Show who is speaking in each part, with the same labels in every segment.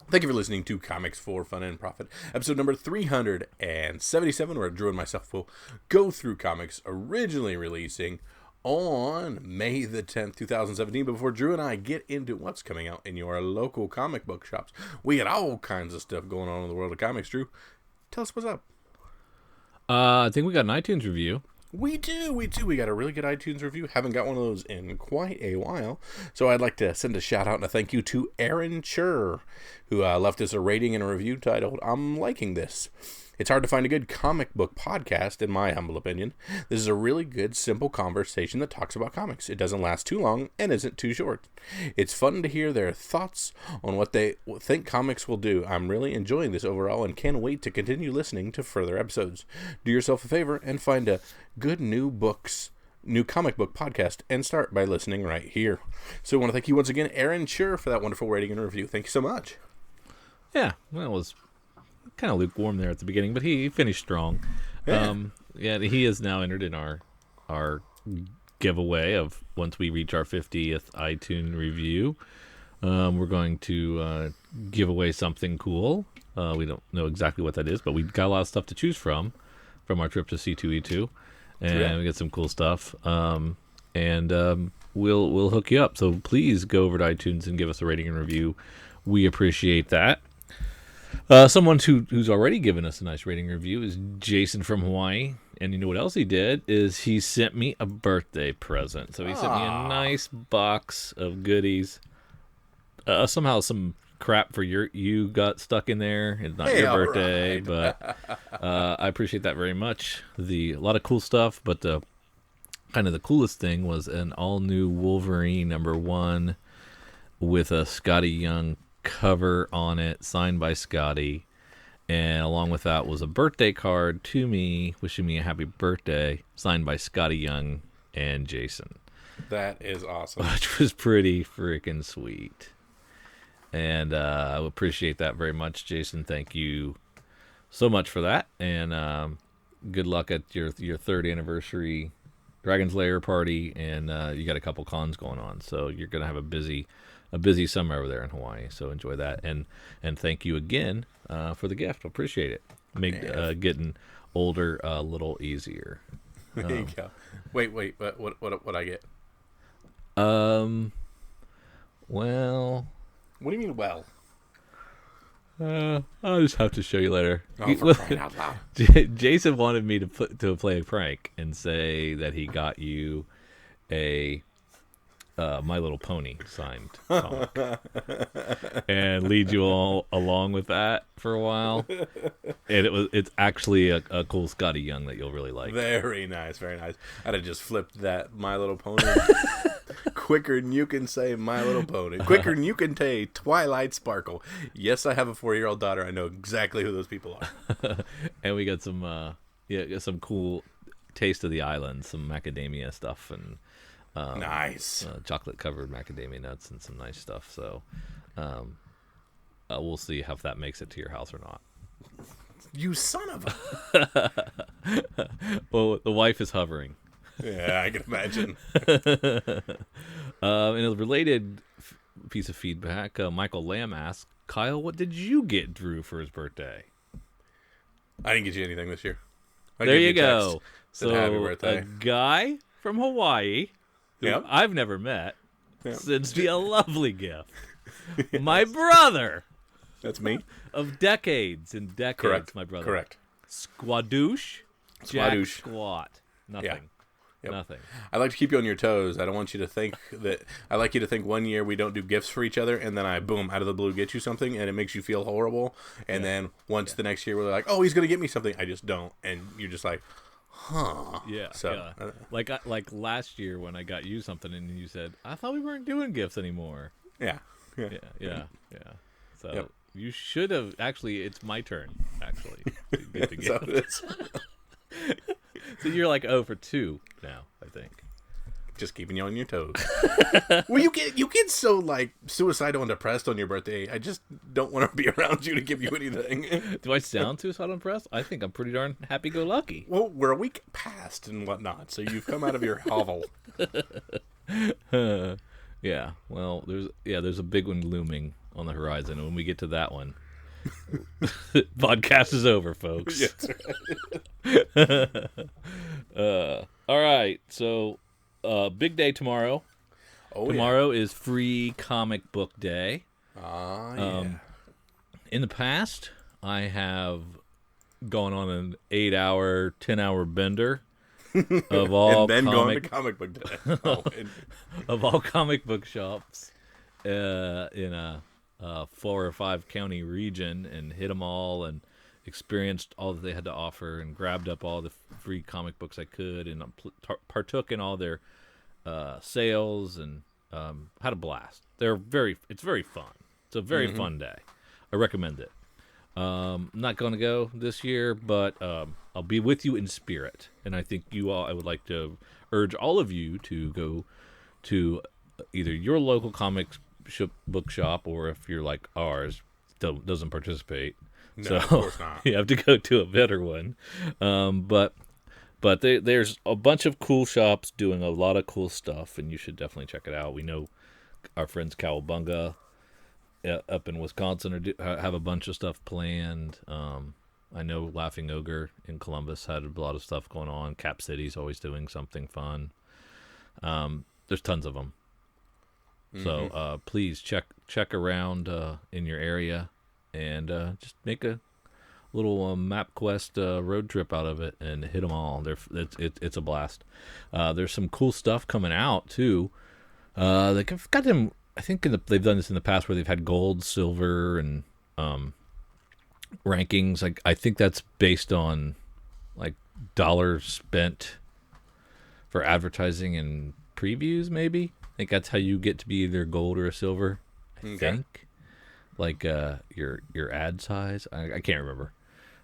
Speaker 1: Thank you for listening to Comics for Fun and Profit, episode number 377, where Drew and myself will go through comics originally releasing on May the 10th, 2017. But before Drew and I get into what's coming out in your local comic book shops, we got all kinds of stuff going on in the world of comics. Drew, tell us what's up.
Speaker 2: I think we got an iTunes review.
Speaker 1: We do. We got a really good iTunes review. Haven't got one of those in quite a while. So I'd like to send a shout out and a thank you to Aaron Chur, who left us a rating and a review titled, "I'm liking this. It's hard to find a good comic book podcast, in my humble opinion. This is a really good, simple conversation that talks about comics. It doesn't last too long and isn't too short. It's fun to hear their thoughts on what they think comics will do. I'm really enjoying this overall and can't wait to continue listening to further episodes. Do yourself a favor and find a good new comic book podcast and start by listening right here." So I want to thank you once again, Aaron Chur, for that wonderful rating and review. Thank you so much.
Speaker 2: Yeah, well, it was kind of lukewarm there at the beginning, but he finished strong.
Speaker 1: Yeah.
Speaker 2: He is now entered in our giveaway of once we reach our 50th iTunes review. We're going to give away something cool. We don't know exactly what that is, but we've got a lot of stuff to choose from our trip to C2E2, and we got some cool stuff. We'll hook you up. So please go over to iTunes and give us a rating and review. We appreciate that. Someone who's already given us a nice rating review is Jason from Hawaii. And you know what else he did is he sent me a birthday present. So he sent me a nice box of goodies. Somehow some crap for you got stuck in there. It's not your birthday,
Speaker 1: right.
Speaker 2: But I appreciate that very much. A lot of cool stuff, but kind of the coolest thing was an all-new Wolverine #1 with a Scotty Young cover on it, signed by Scotty, and along with that was a birthday card to me wishing me a happy birthday, signed by Scotty Young and Jason.
Speaker 1: That is awesome.
Speaker 2: Which was pretty freaking sweet, and I appreciate that very much, Jason. Thank you so much for that, and good luck at your third anniversary Dragon's Lair party, and you got a couple cons going on, so you're gonna have a busy summer over there in Hawaii, so enjoy that, and thank you again for the gift. Appreciate it. Make getting older a little easier.
Speaker 1: There you go. Wait, what I get?
Speaker 2: Well,
Speaker 1: What do you mean, well?
Speaker 2: I'll just have to show you later.
Speaker 1: Oh, for crying out loud.
Speaker 2: Jason wanted me to play a prank and say that he got you a My Little Pony signed comic and lead you all along with that for a while. And it's actually a cool Scotty Young that you'll really like.
Speaker 1: Very nice, very nice. I'd have just flipped that My Little Pony quicker than you can say My Little Pony. Quicker than you can say Twilight Sparkle. Yes, I have a 4-year-old daughter. I know exactly who those people are.
Speaker 2: And we got some some cool Taste of the Island, some macadamia stuff, and
Speaker 1: nice
Speaker 2: chocolate covered macadamia nuts and some nice stuff. So we'll see if that makes it to your house or not.
Speaker 1: You son of a...
Speaker 2: Well, the wife is hovering.
Speaker 1: Yeah, I can imagine.
Speaker 2: In a related piece of feedback, Michael Lamb asked, "Kyle, what did you get Drew for his birthday?"
Speaker 1: I didn't get you anything this year.
Speaker 2: There you go.
Speaker 1: So happy birthday.
Speaker 2: A guy from Hawaii who
Speaker 1: Yep.
Speaker 2: I've never met
Speaker 1: Yep.
Speaker 2: sends me a lovely gift. Yes. My brother
Speaker 1: That's me.
Speaker 2: of decades and decades.
Speaker 1: Correct.
Speaker 2: My brother.
Speaker 1: Correct.
Speaker 2: Squadoosh. Jack
Speaker 1: Squadoosh.
Speaker 2: squat. Nothing.
Speaker 1: Yeah. Yep.
Speaker 2: Nothing.
Speaker 1: I like to keep you on your toes. I don't want you to think that... I like you to think one year we don't do gifts for each other, and then I, boom, out of the blue get you something, and it makes you feel horrible. And then once the next year we're like, oh, he's going to get me something. I just don't. And you're just like, huh.
Speaker 2: Yeah.
Speaker 1: So,
Speaker 2: yeah. Like last year when I got you something and you said, I thought we weren't doing gifts anymore.
Speaker 1: Yeah.
Speaker 2: Yeah. So you should have... Actually, it's my turn, actually, to get the gift.
Speaker 1: So it's
Speaker 2: So you're like 0 for 2 now, I think.
Speaker 1: just keeping you on your toes. Well, you get so like suicidal and depressed on your birthday. I just don't want to be around you to give you anything.
Speaker 2: Do I sound suicidal and depressed? I think I'm pretty darn happy-go-lucky.
Speaker 1: Well, we're a week past and whatnot, so you've come out of your hovel.
Speaker 2: Yeah. Well, there's a big one looming on the horizon. And when we get to that one, podcast is over, folks.
Speaker 1: Yes, right.
Speaker 2: All right, so big day tomorrow.
Speaker 1: Oh,
Speaker 2: Tomorrow is Free Comic Book Day.
Speaker 1: Yeah.
Speaker 2: In the past, I have gone on an 8-hour, 10-hour bender of all
Speaker 1: and then going to comic book day.
Speaker 2: of all comic book shops in a 4 or 5 county region, and hit them all and experienced all that they had to offer, and grabbed up all the free comic books I could, and partook in all their sales, and had a blast. It's very fun. It's a very fun day. I recommend it. I'm not going to go this year, but I'll be with you in spirit. And I think I would like to urge all of you to go to either your local comic book shop, or if you're like ours, doesn't participate.
Speaker 1: No,
Speaker 2: so
Speaker 1: of course not.
Speaker 2: You have to go to a better one. But there's a bunch of cool shops doing a lot of cool stuff, and you should definitely check it out. We know our friends Cowabunga up in Wisconsin have a bunch of stuff planned. I know Laughing Ogre in Columbus had a lot of stuff going on. Cap City's always doing something fun. There's tons of them. So please check around in your area, and just make a little MapQuest road trip out of it and hit them all. It's a blast. There's some cool stuff coming out too. They've got them. I think they've done this in the past where they've had gold, silver, and rankings. Like, I think that's based on like dollars spent for advertising and previews. Maybe I think that's how you get to be either gold or a silver. I think like your ad size. I can't remember.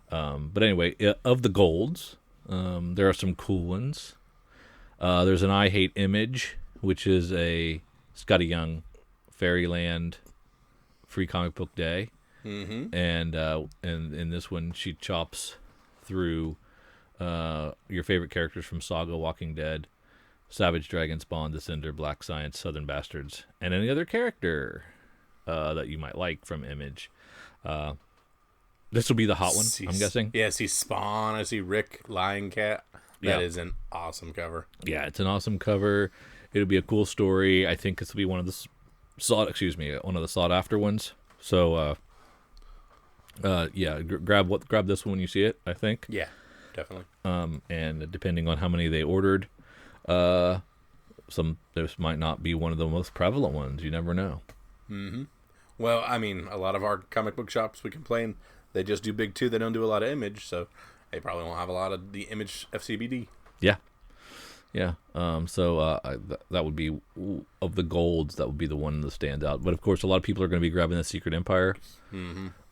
Speaker 2: But anyway, of the golds, there are some cool ones. There's an I Hate Image, which is a Scotty Young Fairyland Free Comic Book Day. And in this one, she chops through your favorite characters from Saga, Walking Dead, Savage Dragon, Spawn, Descender, Black Science, Southern Bastards, and any other character that you might like from Image. This will be the hot one, I'm guessing.
Speaker 1: Yeah, I see Spawn. I see Rick, Lion Cat. That is an awesome cover. Yeah,
Speaker 2: it's an awesome cover. It'll be a cool story. I think this will be one of the sought after ones. So, grab this one when you see it, I think.
Speaker 1: Yeah, definitely.
Speaker 2: And depending on how many they ordered, this might not be one of the most prevalent ones. You never know.
Speaker 1: Well, I mean, a lot of our comic book shops, we complain, they just do big two. They don't do a lot of Image, so they probably won't have a lot of the Image FCBD.
Speaker 2: Yeah. That would be, of the golds, that would be the one that stands out. But of course, a lot of people are going to be grabbing the Secret Empire,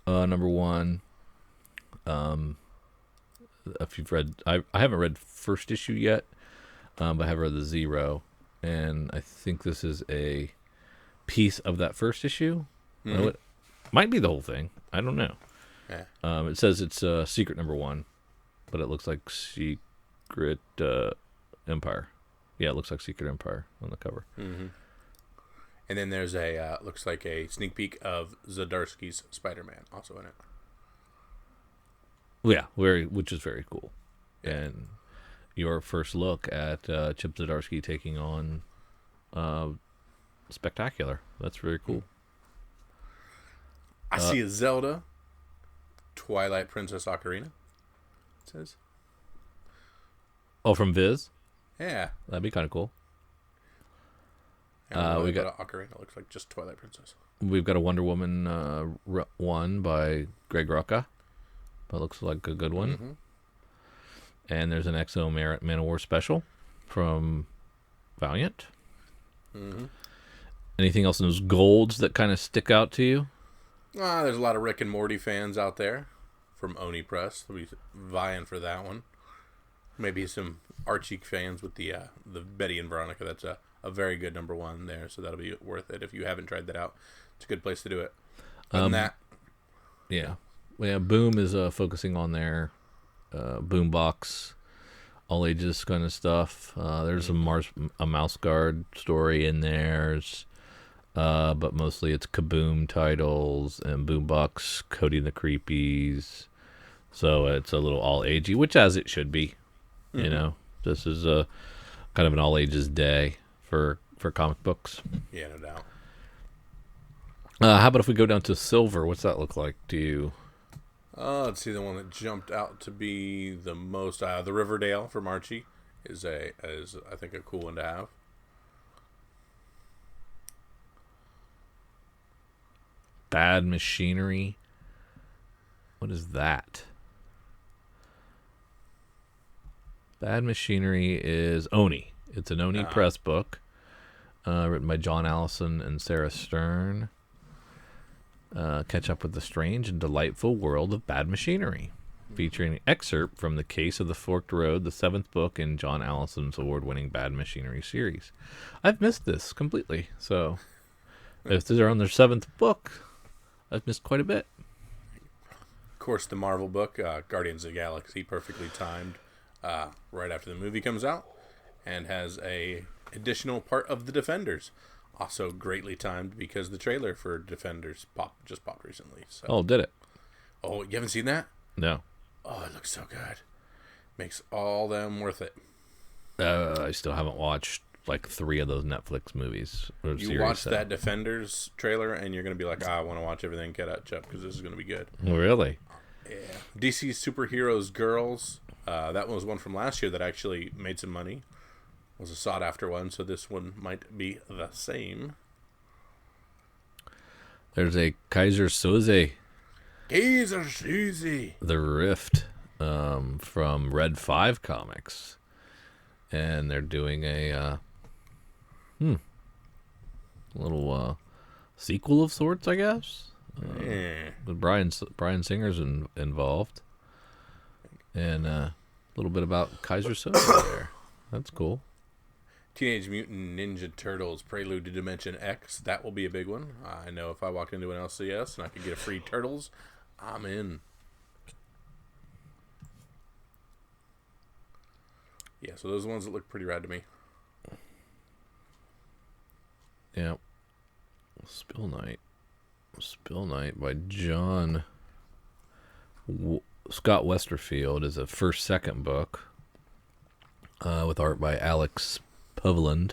Speaker 2: number one. If you've read, I haven't read first issue yet, but I have read the Zero, and I think this is a piece of that first issue. It might be the whole thing. I don't know.
Speaker 1: Yeah.
Speaker 2: It says it's Secret number one, but it looks like Secret Empire. Yeah, it looks like Secret Empire on the cover.
Speaker 1: And then there's looks like a sneak peek of Zdarsky's Spider-Man also in it.
Speaker 2: Yeah, which is very cool. Yeah. And your first look at Chip Zdarsky taking on Spectacular. That's very cool.
Speaker 1: I see a Zelda Twilight Princess Ocarina, it says.
Speaker 2: Oh, from Viz?
Speaker 1: Yeah.
Speaker 2: That'd be kind of cool.
Speaker 1: We got Ocarina. Looks like just Twilight Princess.
Speaker 2: We've got a Wonder Woman one by Greg Rucka. That looks like a good one. And there's an Exo Man of War special from Valiant. Anything else in those golds that kind of stick out to you?
Speaker 1: There's a lot of Rick and Morty fans out there from Oni Press. They'll be vying for that one. Maybe some Archie fans with the Betty and Veronica. That's a very good number one there, so that'll be worth it if you haven't tried that out. It's a good place to do it. Other than that,
Speaker 2: yeah, Boom is focusing on their Boombox, all ages kind of stuff. There's a Mouse Guard story in there. There's but mostly it's Kaboom titles and Boombox, Cody and the Creepies. So it's a little all agey, which as it should be.
Speaker 1: Mm-hmm.
Speaker 2: You know, this is a kind of an all ages day for comic books.
Speaker 1: Yeah, no doubt.
Speaker 2: How about if we go down to silver? What's that look like to you?
Speaker 1: Let's see, the one that jumped out to be the most, the Riverdale from Archie is I think a cool one to have.
Speaker 2: Bad Machinery. What is that? Bad Machinery is Oni. It's an Oni press book, written by John Allison and Sarah Stern. Catch up with the strange and delightful world of Bad Machinery, featuring an excerpt from The Case of the Forked Road, the 7th book in John Allison's award-winning Bad Machinery series. I've missed this completely, so if they're on their 7th book, I've missed quite a bit.
Speaker 1: Of course, the Marvel book, Guardians of the Galaxy, perfectly timed right after the movie comes out, and has a additional part of the Defenders. Also greatly timed because the trailer for Defenders just popped recently. So.
Speaker 2: Oh, did it?
Speaker 1: Oh, you haven't seen that?
Speaker 2: No.
Speaker 1: Oh, it looks so good. Makes all them worth it.
Speaker 2: I still haven't watched like 3 of those Netflix movies. Or
Speaker 1: You
Speaker 2: series,
Speaker 1: watch that Defenders trailer and you're going to be like, I want to watch everything catch up because this is going to be good.
Speaker 2: Oh, really?
Speaker 1: Yeah. DC Superheroes Girls. That one was one from last year that actually made some money. Was a sought after one, so this one might be the same.
Speaker 2: There's a Kaiser Soze.
Speaker 1: Kaiser Soze.
Speaker 2: The Rift from Red 5 Comics. And they're doing a little sequel of sorts, I guess.
Speaker 1: Yeah.
Speaker 2: With Brian Singer's involved. And a little bit about Kaiser Soze there. That's cool.
Speaker 1: Teenage Mutant Ninja Turtles Prelude to Dimension X. That will be a big one. I know if I walked into an LCS and I could get a free Turtles, I'm in. Yeah, so those are the ones that look pretty rad to me.
Speaker 2: Yeah. Spill Night by John Scott Westerfield is a second book with art by Alex Povland.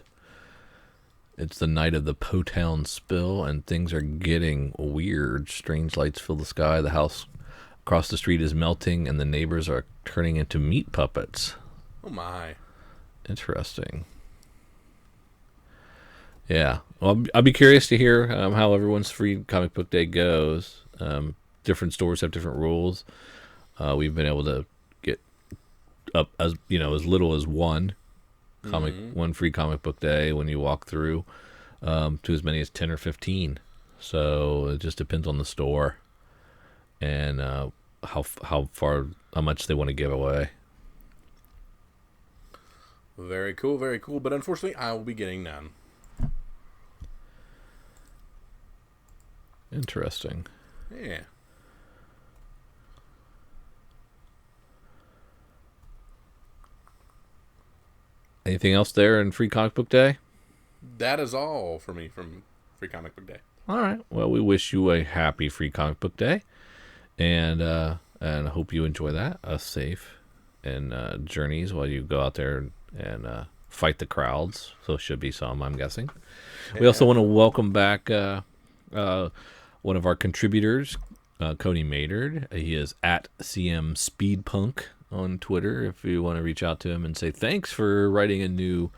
Speaker 2: It's the night of the Potown spill, and things are getting weird. Strange lights fill the sky. The house across the street is melting, and the neighbors are turning into meat puppets.
Speaker 1: Oh my!
Speaker 2: Interesting. Yeah, well, I'll be curious to hear how everyone's free comic book day goes. Different stores have different rules. We've been able to get up as little as one free comic book day when you walk through, to as many as 10 or 15. So it just depends on the store and how much they want to give away.
Speaker 1: Very cool, very cool. But unfortunately, I will be getting none.
Speaker 2: Interesting.
Speaker 1: Yeah.
Speaker 2: Anything else there in Free Comic Book Day?
Speaker 1: That is all for me from Free Comic Book Day.
Speaker 2: All right. Well, we wish you a happy Free Comic Book Day, and I hope you enjoy that. Safe and journeys while you go out there and fight the crowds. So should be some, I'm guessing. Yeah. We also want to welcome back one of our contributors, Cody Maynard. He is at CM Speedpunk on Twitter. If you want to reach out to him and say thanks for writing a new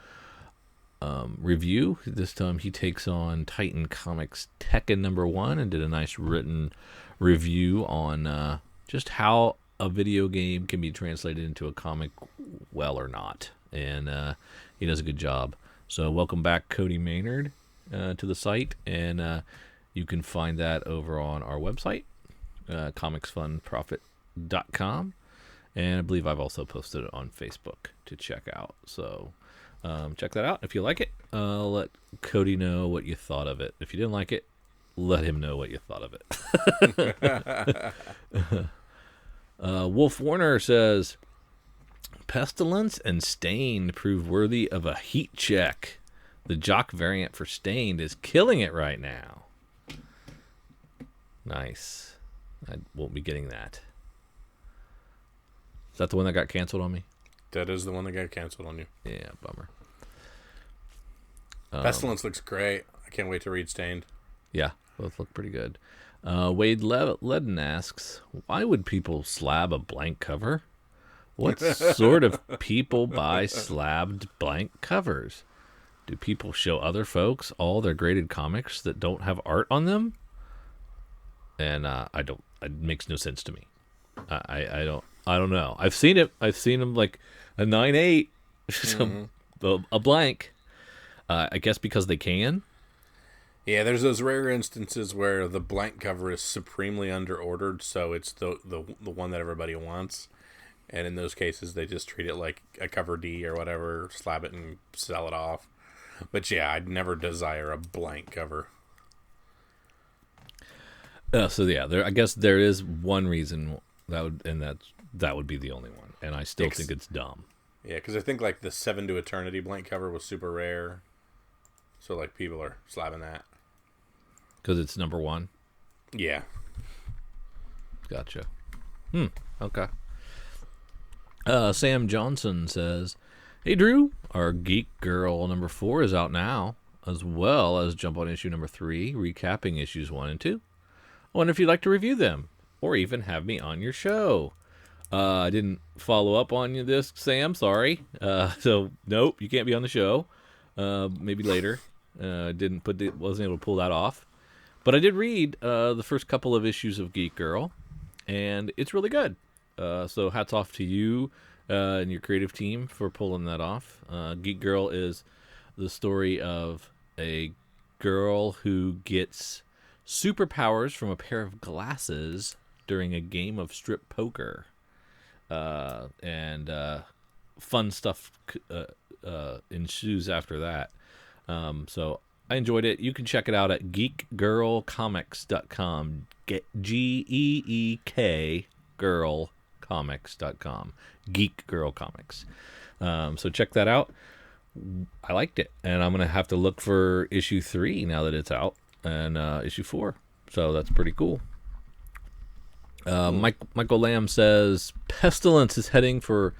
Speaker 2: review. This time he takes on Titan Comics Tekken #1 and did a nice written review on just how a video game can be translated into a comic well or not. And he does a good job. So welcome back, Cody Maynard, to the site. And you can find that over on our website, comicsfunprofit.com. And I believe I've also posted it on Facebook to check out. So check that out. If you like it, let Cody know what you thought of it. If you didn't like it, let him know what you thought of it. Wolf Warner says, Pestilence and Stain prove worthy of a heat check. The Jock variant for Stained is killing it right now. Nice. I won't be getting that. Is that the one that got canceled on me?
Speaker 1: That is the one that got canceled on you.
Speaker 2: Yeah, bummer.
Speaker 1: Pestilence looks great. I can't wait to read Stained.
Speaker 2: Yeah, both look pretty good. Wade Ledden asks, why would people slab a blank cover? What sort of people buy slabbed blank covers? Do people show other folks all their graded comics that don't have art on them? And I don't. It makes no sense to me. I don't know. I've seen it. I've seen them like a 9/8, a blank. I guess because they can.
Speaker 1: Yeah, there's those rare instances where the blank cover is supremely underordered, so it's the one that everybody wants. And in those cases, they just treat it like a cover D or whatever, slab it and sell it off. But yeah, I'd never desire a blank cover.
Speaker 2: So yeah, I guess there is one reason that would be the only one, and I still think it's dumb.
Speaker 1: Yeah, because I think like the 7 to Eternity blank cover was super rare, so like people are slabbing that
Speaker 2: because it's number 1.
Speaker 1: Yeah.
Speaker 2: Gotcha. Okay. Sam Johnson says, "Hey Drew, our Geek Girl number 4 is out now, as well as jump on issue number 3, recapping issues 1 and 2. I wonder if you'd like to review them, or even have me on your show." I didn't follow up on this, Sam. Sorry. So nope, you can't be on the show. Maybe later. Wasn't able to pull that off. But I did read the first couple of issues of Geek Girl, and it's really good. So hats off to you and your creative team for pulling that off. Geek Girl is the story of a girl who gets superpowers from a pair of glasses during a game of strip poker. And fun stuff ensues after that. So I enjoyed it. You can check it out at geekgirlcomics.com. GEEK girlcomics.com. Geek Girl Comics. So check that out. I liked it, and I'm gonna have to look for issue 3 now that it's out, and issue 4. So that's pretty cool. Michael Lamb says Pestilence is heading for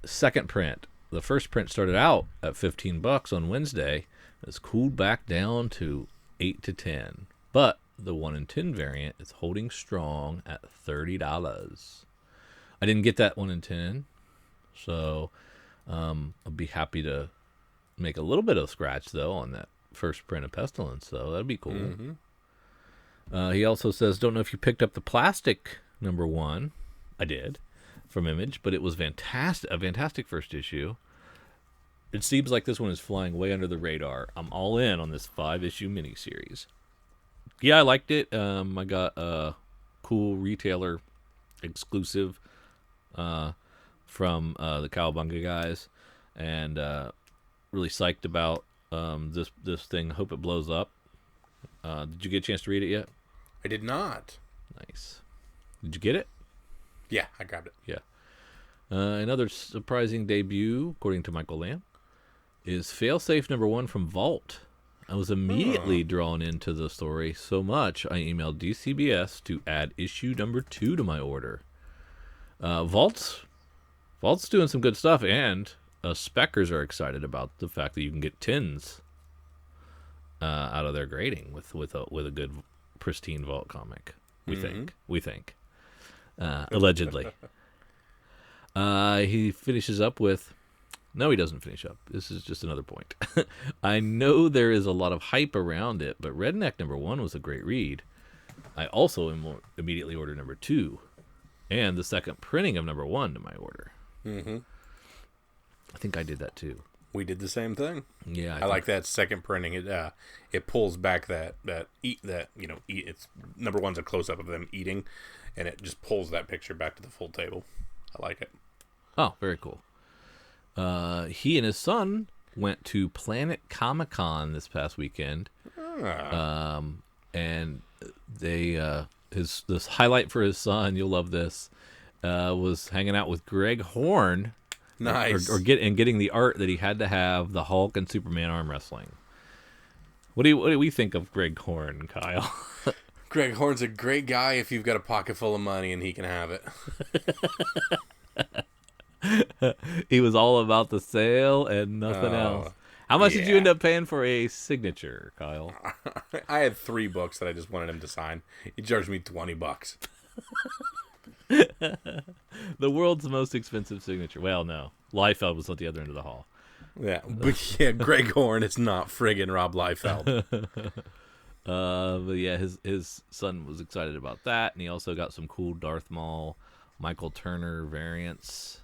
Speaker 2: second print. The first print started out at $15 on Wednesday. It's cooled back down to $8 to $10, but the 1 in 10 variant is holding strong at $30. I didn't get that 1 in 10, so I'll be happy to make a little bit of scratch though on that first print of Pestilence. So that'd be cool. Mm-hmm. He also says, don't know if you picked up the plastic number 1. I did, from Image, but it was fantastic. A fantastic first issue. It seems like this one is flying way under the radar. I'm all in on this 5-issue miniseries. Yeah, I liked it. I got a cool retailer exclusive from the Cowabunga guys, and really psyched about this thing. Hope it blows up. Did you get a chance to read it yet?
Speaker 1: I did not.
Speaker 2: Nice. Did you get it?
Speaker 1: Yeah, I grabbed it.
Speaker 2: Yeah. Another surprising debut, according to Michael Lamb, is Failsafe number 1 from Vault. I was immediately drawn into the story so much I emailed DCBS to add issue number 2 to my order. Vault's doing some good stuff, and Speckers are excited about the fact that you can get 10s out of their grading with a good pristine Vault comic. We think. Allegedly. He finishes up with, no, he doesn't finish up. This is just another point. I know there is a lot of hype around it, but Redneck number 1 was a great read. I also immediately ordered number 2 and the second printing of number 1 to my order. Mm-hmm. I think I did that too.
Speaker 1: We did the same thing.
Speaker 2: Yeah,
Speaker 1: I like that second printing. It pulls back that it's number 1's a close up of them eating, and it just pulls that picture back to the full table. I like it.
Speaker 2: Oh, very cool. He and his son went to Planet Comic-Con this past weekend. And they this highlight for his son, you'll love this, was hanging out with Greg Horn.
Speaker 1: Nice.
Speaker 2: Getting the art that he had to have the Hulk and Superman arm wrestling. What do we think of Greg Horn, Kyle?
Speaker 1: Greg Horn's a great guy if you've got a pocket full of money and he can have it.
Speaker 2: He was all about the sale and nothing else. How much did you end up paying for a signature, Kyle?
Speaker 1: I had 3 books that I just wanted him to sign. He charged me $20.
Speaker 2: The world's most expensive signature. Well, no. Liefeld was at the other end of the hall.
Speaker 1: Yeah, but yeah, Greg Horn is not friggin' Rob Liefeld.
Speaker 2: But yeah, his son was excited about that, and he also got some cool Darth Maul, Michael Turner variants.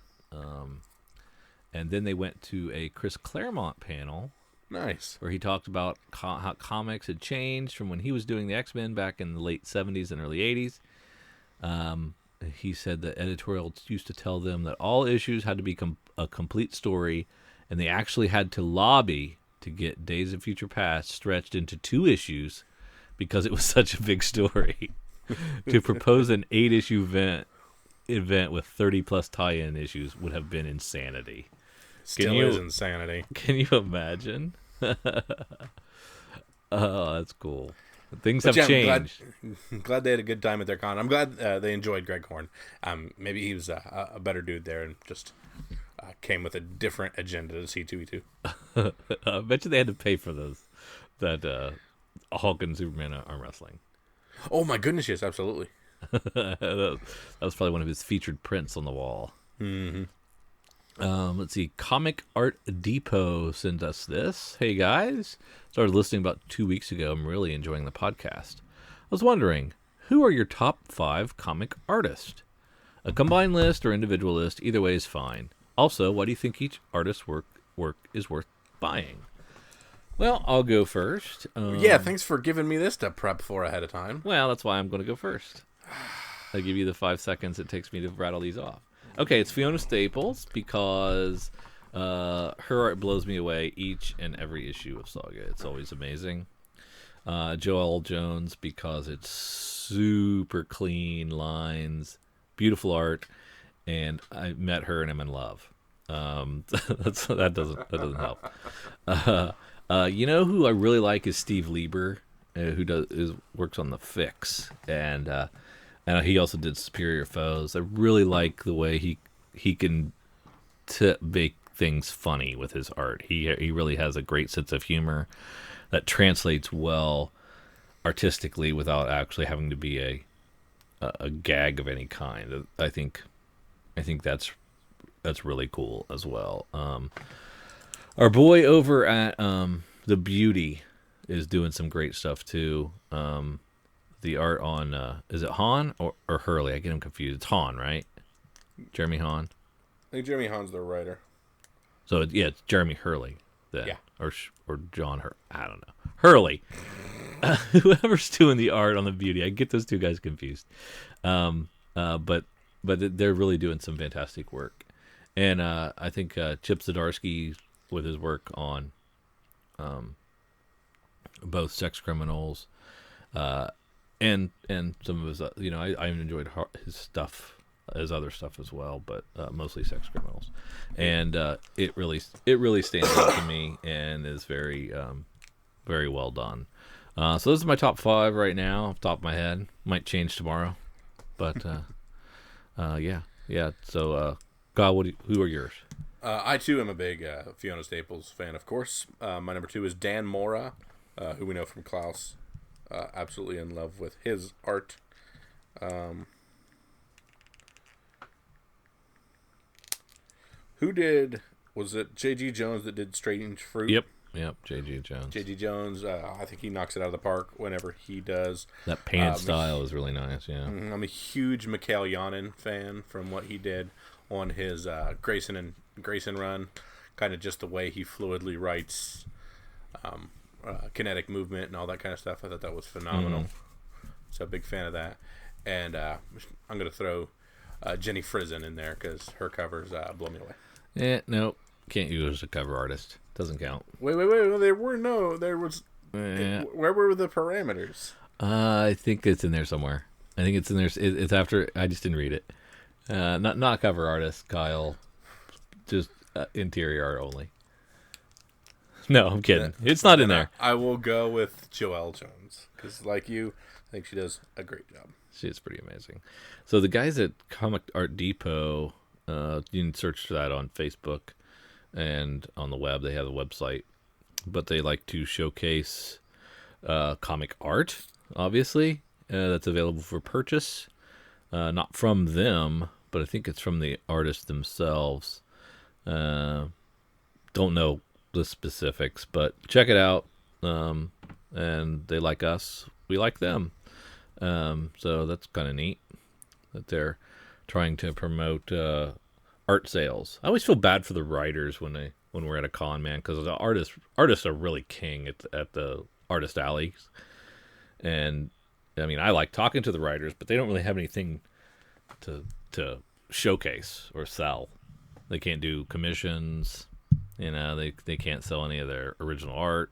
Speaker 2: And then they went to a Chris Claremont panel.
Speaker 1: Nice.
Speaker 2: Where he talked about how comics had changed from when he was doing the X-Men back in the late 70s and early 80s. He said that editorials used to tell them that all issues had to be a complete story, and they actually had to lobby to get Days of Future Past stretched into 2 issues because it was such a big story. To propose an 8-issue event with 30-plus tie-in issues would have been insanity.
Speaker 1: Still is insanity.
Speaker 2: Can you imagine? Oh, that's cool. Things have changed.
Speaker 1: I'm glad they had a good time at their con. I'm glad they enjoyed Greg Horn. Maybe he was a better dude there and just came with a different agenda to C2E2.
Speaker 2: I bet you they had to pay for those. That Hulk and Superman arm wrestling.
Speaker 1: Oh my goodness, yes, absolutely.
Speaker 2: That was probably one of his featured prints on the wall.
Speaker 1: Mm-hmm.
Speaker 2: Let's see. Comic Art Depot sent us this. Hey guys, started listening about 2 weeks ago. I'm really enjoying the podcast. I was wondering, who are your top 5 comic artists? A combined list or individual list, either way is fine. Also, why do you think each artist's work is worth buying? Well, I'll go first.
Speaker 1: Yeah, thanks for giving me this to prep for ahead of time.
Speaker 2: Well, that's why I'm going to go first. I'll give you the 5 seconds it takes me to rattle these off. Okay, it's Fiona Staples because her art blows me away each and every issue of Saga. It's always amazing. Joelle Jones because it's super clean lines, beautiful art, and I met her and I'm in love. That doesn't help. You know who I really like is Steve Lieber, who works on the Fix, and he also did Superior Foes. I really like the way he can make things funny with his art. He really has a great sense of humor that translates well artistically without actually having to be a gag of any kind. I think that's really cool as well. Our boy over at The Beauty is doing some great stuff too. The art on is it Hahn or Hurley? I get him confused. It's Hahn, right? Jeremy Hahn.
Speaker 1: I think Jeremy Hahn's the writer.
Speaker 2: So it's Jeremy Hurley then.
Speaker 1: Yeah.
Speaker 2: Or John I don't know. Hurley. Whoever's doing the art on The Beauty, I get those two guys confused. But they're really doing some fantastic work. And I think Chip Zdarsky with his work on both Sex Criminals and some of his I enjoyed his stuff, his other stuff as well, but mostly Sex Criminals, and it really stands out to me and is very very well done. So those are my top 5 right now off the top of my head. Might change tomorrow, but yeah. So God, who are yours?
Speaker 1: I too am a big Fiona Staples fan, of course. My number 2 is Dan Mora, who we know from Klaus. Absolutely in love with his art. Was it J.G. Jones that did Strange Fruit?
Speaker 2: Yep, J.G. Jones.
Speaker 1: J.G. Jones, I think he knocks it out of the park whenever he does.
Speaker 2: That painted style is really nice, yeah.
Speaker 1: I'm a huge Mikhail Yanin fan from what he did on his Grayson run. Kind of just the way he fluidly writes kinetic movement and all that kind of stuff. I thought that was phenomenal. So a big fan of that. And I'm going to throw Jenny Frison in there because her covers blow me away.
Speaker 2: No, can't use a cover artist. Doesn't count.
Speaker 1: Wait. There was. Where were the parameters?
Speaker 2: I think it's in there somewhere. I think it's in there. It's after. I just didn't read it. Not cover artist, Kyle. Just interior art only. No, I'm kidding. It's not in there.
Speaker 1: I will go with Joelle Jones because, like you, I think she does a great job.
Speaker 2: She's pretty amazing. So the guys at Comic Art Depot, you can search for that on Facebook and on the web. They have a website, but they like to showcase comic art, obviously, that's available for purchase. Not from them, but I think it's from the artists themselves. Don't know the specifics, but check it out. And they like us, we like them. So that's kind of neat that they're trying to promote art sales. I always feel bad for the writers when we're at a con, man, because the artists are really king at the artist alleys. And I mean, I like talking to the writers, but they don't really have anything to showcase or sell. They can't do commissions. They can't sell any of their original art.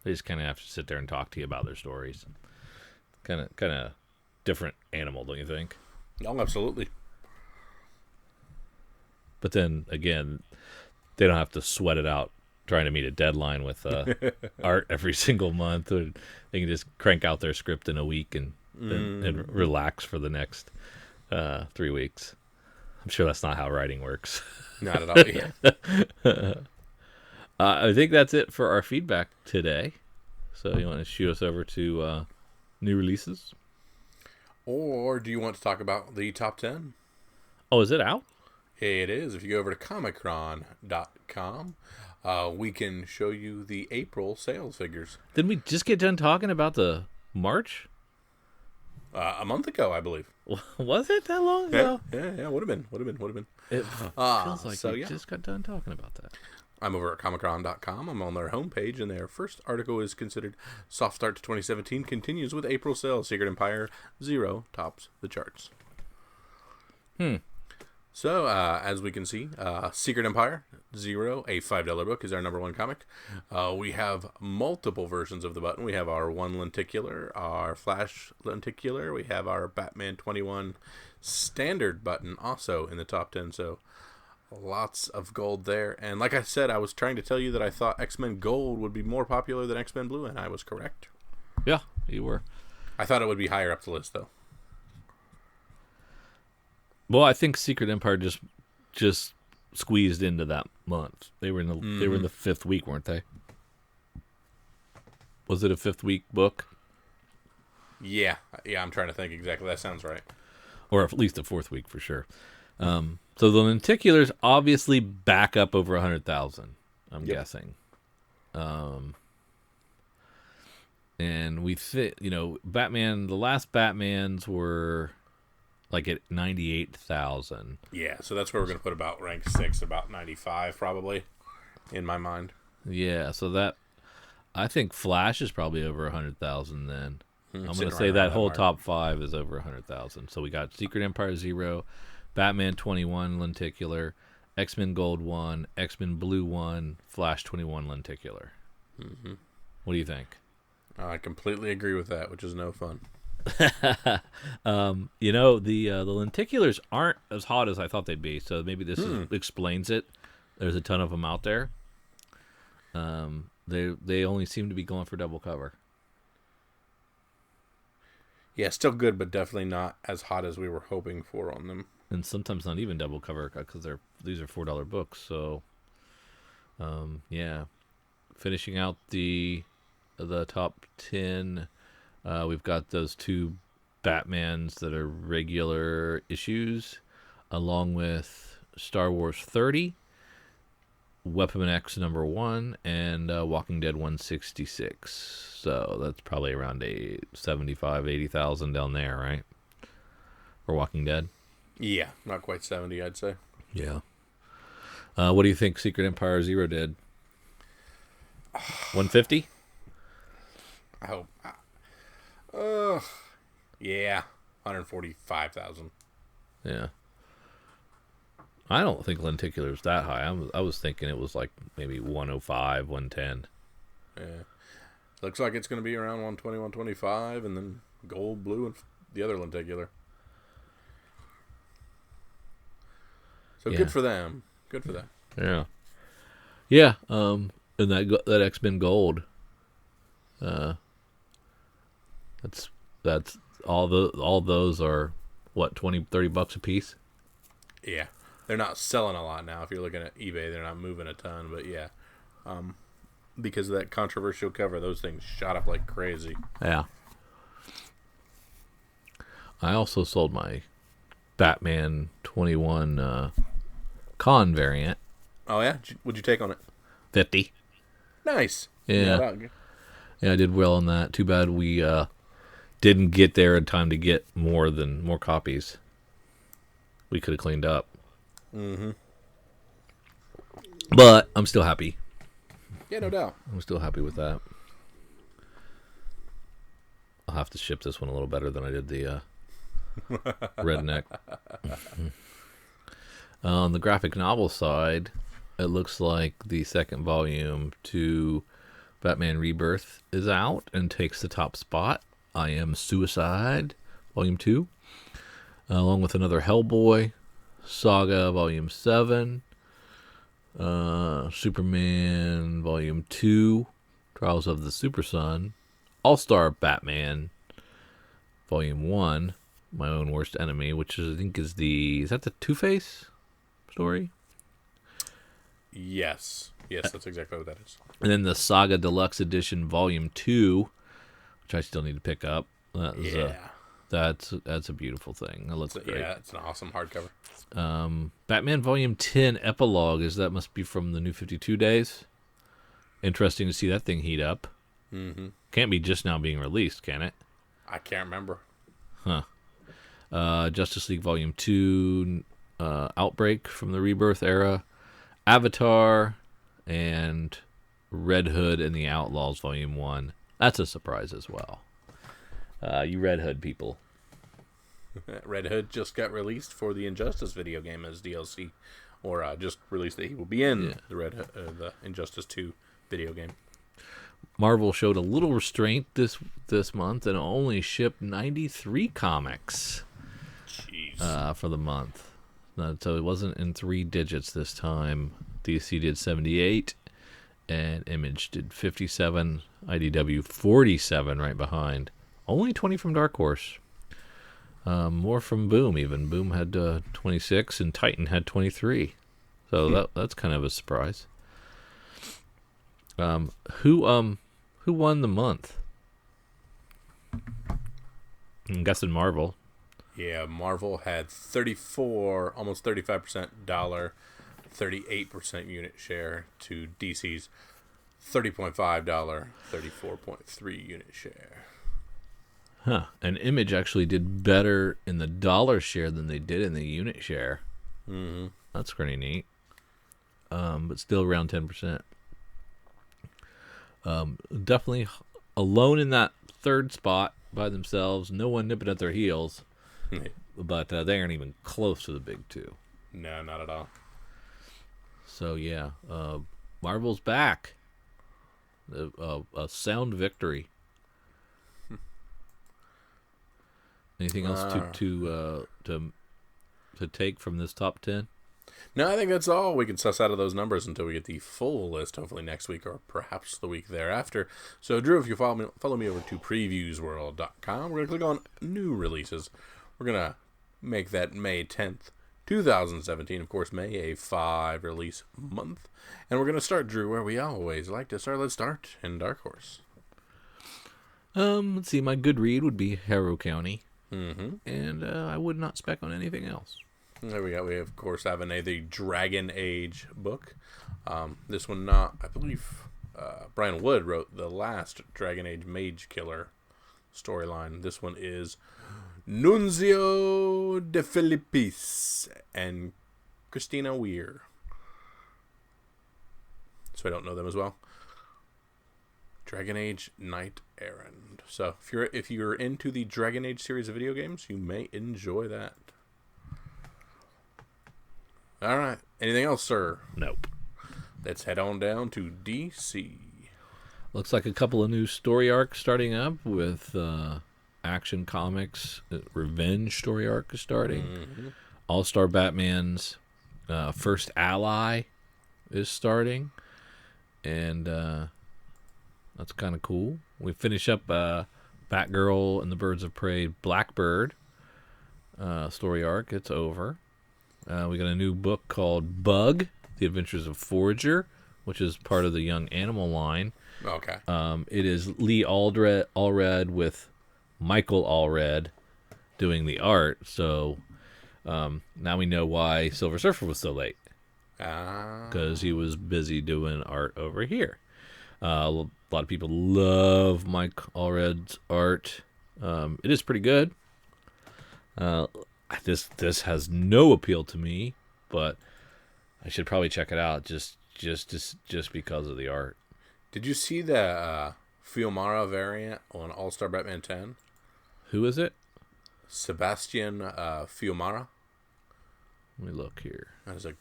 Speaker 2: They just kind of have to sit there and talk to you about their stories. Kind of different animal, don't you think?
Speaker 1: Oh, absolutely.
Speaker 2: But then again, they don't have to sweat it out trying to meet a deadline with art every single month. They can just crank out their script in a week and relax for the next 3 weeks. I'm sure that's not how writing works.
Speaker 1: Not at all. Yeah.
Speaker 2: I think that's it for our feedback today. So you want to shoot us over to new releases?
Speaker 1: Or do you want to talk about the top 10?
Speaker 2: Oh, is it out?
Speaker 1: It is. If you go over to comichron.com, we can show you the April sales figures.
Speaker 2: Didn't we just get done talking about the March?
Speaker 1: A month ago, I believe.
Speaker 2: Was it that long ago?
Speaker 1: Yeah. Would have been.
Speaker 2: It feels like we just got done talking about that.
Speaker 1: I'm over at comichron.com. I'm on their homepage, and their first article is considered Soft Start to 2017 continues with April sales. Secret Empire 0 tops the charts. So, as we can see, Secret Empire 0, a $5 book, is our number one comic. We have multiple versions of the button. We have our 1 lenticular, our Flash lenticular. We have our Batman 21 standard button also in the top 10. So, lots of gold there. And like I said, I was trying to tell you that I thought X-Men Gold would be more popular than X-Men Blue, and I was correct.
Speaker 2: Yeah, you were.
Speaker 1: I thought it would be higher up the list, though.
Speaker 2: Well, I think Secret Empire just squeezed into that month. They were in the fifth week, weren't they? Was it a fifth week book?
Speaker 1: Yeah, I'm trying to think exactly. That sounds right.
Speaker 2: Or at least a fourth week for sure. So the lenticulars obviously back up over 100,000, I'm guessing. And we Batman, the last Batmans were like at 98,000.
Speaker 1: Yeah, so that's where we're going to put about rank 6, about 95 probably, in my mind.
Speaker 2: Yeah, so that, I think Flash is probably over 100,000 then. I'm going to say
Speaker 1: right
Speaker 2: that whole
Speaker 1: mark.
Speaker 2: top 5 is over 100,000. So we got Secret Empire 0, Batman 21 lenticular, X-Men Gold 1, X-Men Blue 1, Flash 21 lenticular.
Speaker 1: Mm-hmm.
Speaker 2: What do you think?
Speaker 1: I completely agree with that, which is no fun.
Speaker 2: The lenticulars aren't as hot as I thought they'd be, so maybe this explains it. There's a ton of them out there. They only seem to be going for double cover.
Speaker 1: Yeah, still good, but definitely not as hot as we were hoping for on them.
Speaker 2: And sometimes not even double cover because these are $4 books. So, finishing out the top 10. We've got those 2 Batmans that are regular issues, along with Star Wars 30, Weapon X number 1, and Walking Dead 166. So that's probably around 80,000 down there, right? For Walking Dead.
Speaker 1: Yeah, not quite 70, I'd say.
Speaker 2: Yeah. What do you think Secret Empire 0 did? 150?
Speaker 1: I hope. Yeah, 145,000.
Speaker 2: Yeah. I don't think lenticular is that high. I was thinking it was like maybe 105, 110.
Speaker 1: Yeah. Looks like it's going to be around 120, 125, and then gold, blue, and the other lenticular. So good for them. Good for them.
Speaker 2: Yeah. Yeah. And that X-Men Gold. That's all those are what, $20-$30 a piece?
Speaker 1: Yeah. They're not selling a lot now. If you're looking at eBay, they're not moving a ton, but yeah. Because of that controversial cover, those things shot up like crazy.
Speaker 2: Yeah. I also sold my Batman 21 con variant.
Speaker 1: Oh yeah? What'd you take on it?
Speaker 2: 50.
Speaker 1: Nice.
Speaker 2: Yeah. Yeah, I did well on that. Too bad we didn't get there in time to get more copies. We could have cleaned up.
Speaker 1: Mm-hmm.
Speaker 2: But I'm still happy.
Speaker 1: Yeah, no doubt.
Speaker 2: I'm still happy with that. I'll have to ship this one a little better than I did the Redneck. On the graphic novel side, it looks like the second volume to Batman Rebirth is out and takes the top spot. I Am Suicide, Volume 2, along with another Hellboy Saga, Volume 7, Superman, Volume 2, Trials of the Super Son, All-Star Batman, Volume 1, My Own Worst Enemy, which I think is that the Two-Face story?
Speaker 1: Yes, that's exactly what that is.
Speaker 2: And then the Saga Deluxe Edition Volume 2, which I still need to pick up. That's a beautiful thing. It looks great.
Speaker 1: Yeah, it's an awesome hardcover.
Speaker 2: Batman Volume 10 Epilogue, that must be from the New 52 days. Interesting to see that thing heat up.
Speaker 1: Mm-hmm.
Speaker 2: Can't be just now being released, can it?
Speaker 1: I can't remember.
Speaker 2: Huh. Justice League Volume 2, Outbreak from the Rebirth era, Avatar, and Red Hood and the Outlaws Volume 1. That's a surprise as well. You Red Hood people.
Speaker 1: Red Hood just got released for the Injustice video game as DLC, or just released that he will be in the Injustice 2 video game.
Speaker 2: Marvel showed a little restraint this month and only shipped 93 comics for the month. So it wasn't in 3 digits this time. DC did 78, and Image did 57, IDW 47 right behind. Only 20 from Dark Horse. More from Boom even. Boom had 26 and Titan had 23. So that's kind of a surprise. Who won the month? I'm guessing Marvel.
Speaker 1: Yeah, Marvel had 34, almost 35% dollar, 38% unit share to DC's $30.5, 34.3 unit share.
Speaker 2: Huh. And Image actually did better in the dollar share than they did in the unit share.
Speaker 1: Mm-hmm.
Speaker 2: That's pretty neat. But still around 10%. Definitely alone in that third spot by themselves. No one nipping at their heels. But they aren't even close to the big two.
Speaker 1: No, not at all.
Speaker 2: So, yeah. Marvel's back. A sound victory. Anything else to take from this top 10?
Speaker 1: No, I think that's all we can suss out of those numbers until we get the full list, hopefully next week or perhaps the week thereafter. So, Drew, if you follow me over to previewsworld.com, we're going to click on New Releases. We're going to make that May 10th, 2017. Of course, May, a 5-release month. And we're going to start, Drew, where we always like to start. Let's start in Dark Horse.
Speaker 2: Let's see. My good read would be Harrow County.
Speaker 1: Mm-hmm.
Speaker 2: And I would not spec on anything else.
Speaker 1: There we go. We, of course, have the Dragon Age book. This one, I believe Brian Wood wrote the last Dragon Age Mage Killer storyline. This one is Nunzio de Filippis and Christina Weir. So I don't know them as well. Dragon Age Knight Errand. So if you're into the Dragon Age series of video games, you may enjoy that. All right. Anything else, sir?
Speaker 2: Nope.
Speaker 1: Let's head on down to DC.
Speaker 2: Looks like a couple of new story arcs starting up with Action Comics. Revenge story arc is starting.
Speaker 1: Mm-hmm.
Speaker 2: All-Star Batman's First Ally is starting. and that's kind of cool. We finish up Batgirl and the Birds of Prey Blackbird story arc. It's over. We got a new book called Bug, The Adventures of Forager, which is part of the Young Animal line.
Speaker 1: Okay.
Speaker 2: It is Lee Allred with Michael Allred doing the art. So now we know why Silver Surfer was so late. Because he was busy doing art over here. A lot of people love Mike Allred's art. It is pretty good. This has no appeal to me, but I should probably check it out just because of the art.
Speaker 1: Did you see the Fiumara variant on All-Star Batman 10?
Speaker 2: Who is it?
Speaker 1: Sebastian Fiumara.
Speaker 2: Let me look here.
Speaker 1: That is a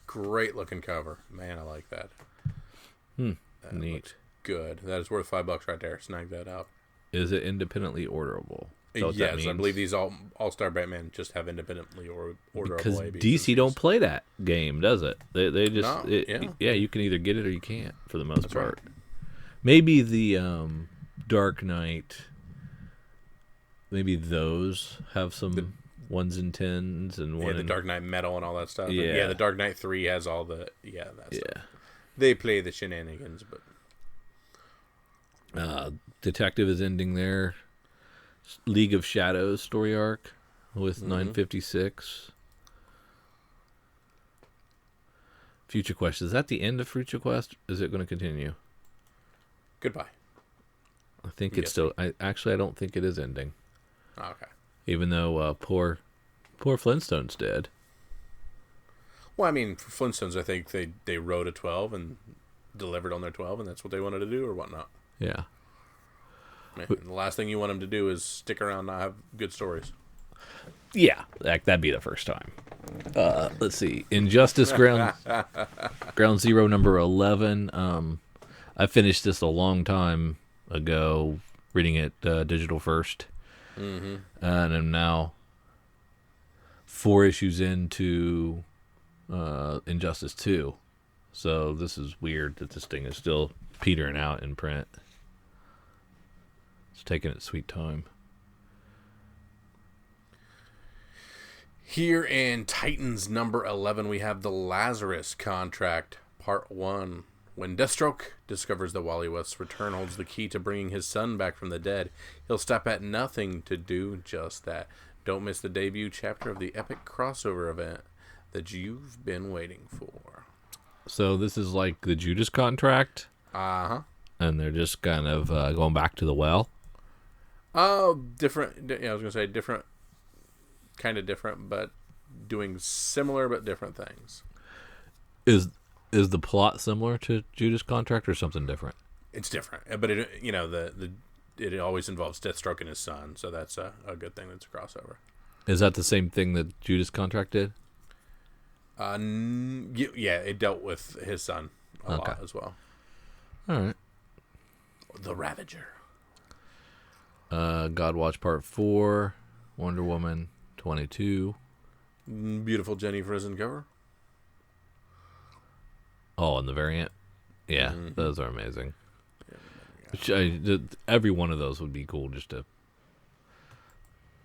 Speaker 1: great looking cover. Man, I like that. That
Speaker 2: Neat.
Speaker 1: looks good. That is worth $5 right there. Snag that up.
Speaker 2: Is it independently orderable?
Speaker 1: Yes, I believe these All-Star Batman just have independently orderable
Speaker 2: because
Speaker 1: ABs.
Speaker 2: DC don't play that game, does it? They just
Speaker 1: No,
Speaker 2: you can either get it or you can't for the most
Speaker 1: That's
Speaker 2: part.
Speaker 1: right.
Speaker 2: Maybe the Dark Knight. Maybe those have some ones and tens and one.
Speaker 1: Yeah, the Dark Knight Metal and all that stuff.
Speaker 2: Yeah.
Speaker 1: Yeah, the Dark Knight 3 has all the that
Speaker 2: Yeah.
Speaker 1: stuff. They play the shenanigans, but
Speaker 2: Detective is ending their League of Shadows story arc with 956. Future Quest, is that the end of Future Quest? Is it going to continue?
Speaker 1: goodbye.
Speaker 2: I think it's still. I don't think it is ending.
Speaker 1: Oh, okay.
Speaker 2: Even though poor Flintstone's dead.
Speaker 1: Well, I mean, for Flintstones, I think they wrote a 12 and delivered on their 12, and that's what they wanted to do or whatnot.
Speaker 2: Yeah.
Speaker 1: Man, and the last thing you want them to do is stick around and not have good stories.
Speaker 2: Yeah, that'd be the first time. Let's see. Injustice Ground Zero number 11. I finished this a long time ago, reading it digital first. Mm-hmm. And I'm now 4 issues into Injustice 2. So this is weird that this thing is still petering out in print. It's taking its sweet time.
Speaker 1: Here in Titans number 11, we have the Lazarus Contract, Part 1. When Deathstroke discovers that Wally West's return holds the key to bringing his son back from the dead, he'll stop at nothing to do just that. Don't miss the debut chapter of the epic crossover event that you've been waiting for.
Speaker 2: So this is like the Judas Contract?
Speaker 1: Uh-huh.
Speaker 2: And they're just kind of going back to the well?
Speaker 1: Oh, different. Yeah, I was going to say different. Kind of different, but doing similar but different things.
Speaker 2: Is the plot similar to Judas Contract or something different?
Speaker 1: It's different, but it always involves Deathstroke and his son, so that's a good thing. That's a crossover.
Speaker 2: Is that the same thing that Judas Contract did?
Speaker 1: Yeah, it dealt with his son a lot as well.
Speaker 2: All right.
Speaker 1: The Ravager.
Speaker 2: Godwatch Part 4, Wonder Woman 22.
Speaker 1: Beautiful Jenny Frison cover.
Speaker 2: Oh, and the variant? Yeah, those are amazing. Every one of those would be cool just to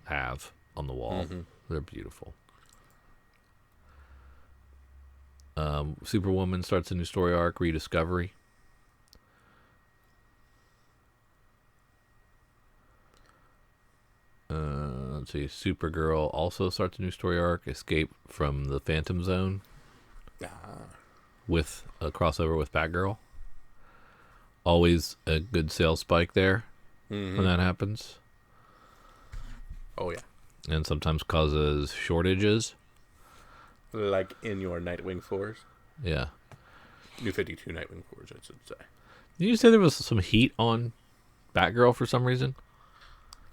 Speaker 2: have on the wall. They're beautiful. Superwoman starts a new story arc, Rediscovery. Let's see. Supergirl also starts a new story arc, Escape from the Phantom Zone. With a crossover with Batgirl. Always a good sales spike there when that happens.
Speaker 1: Oh, yeah.
Speaker 2: And sometimes causes shortages.
Speaker 1: Like in your Nightwing 4s.
Speaker 2: Yeah.
Speaker 1: New 52 Nightwing 4s, I should say.
Speaker 2: Did you say there was some heat on Batgirl for some reason?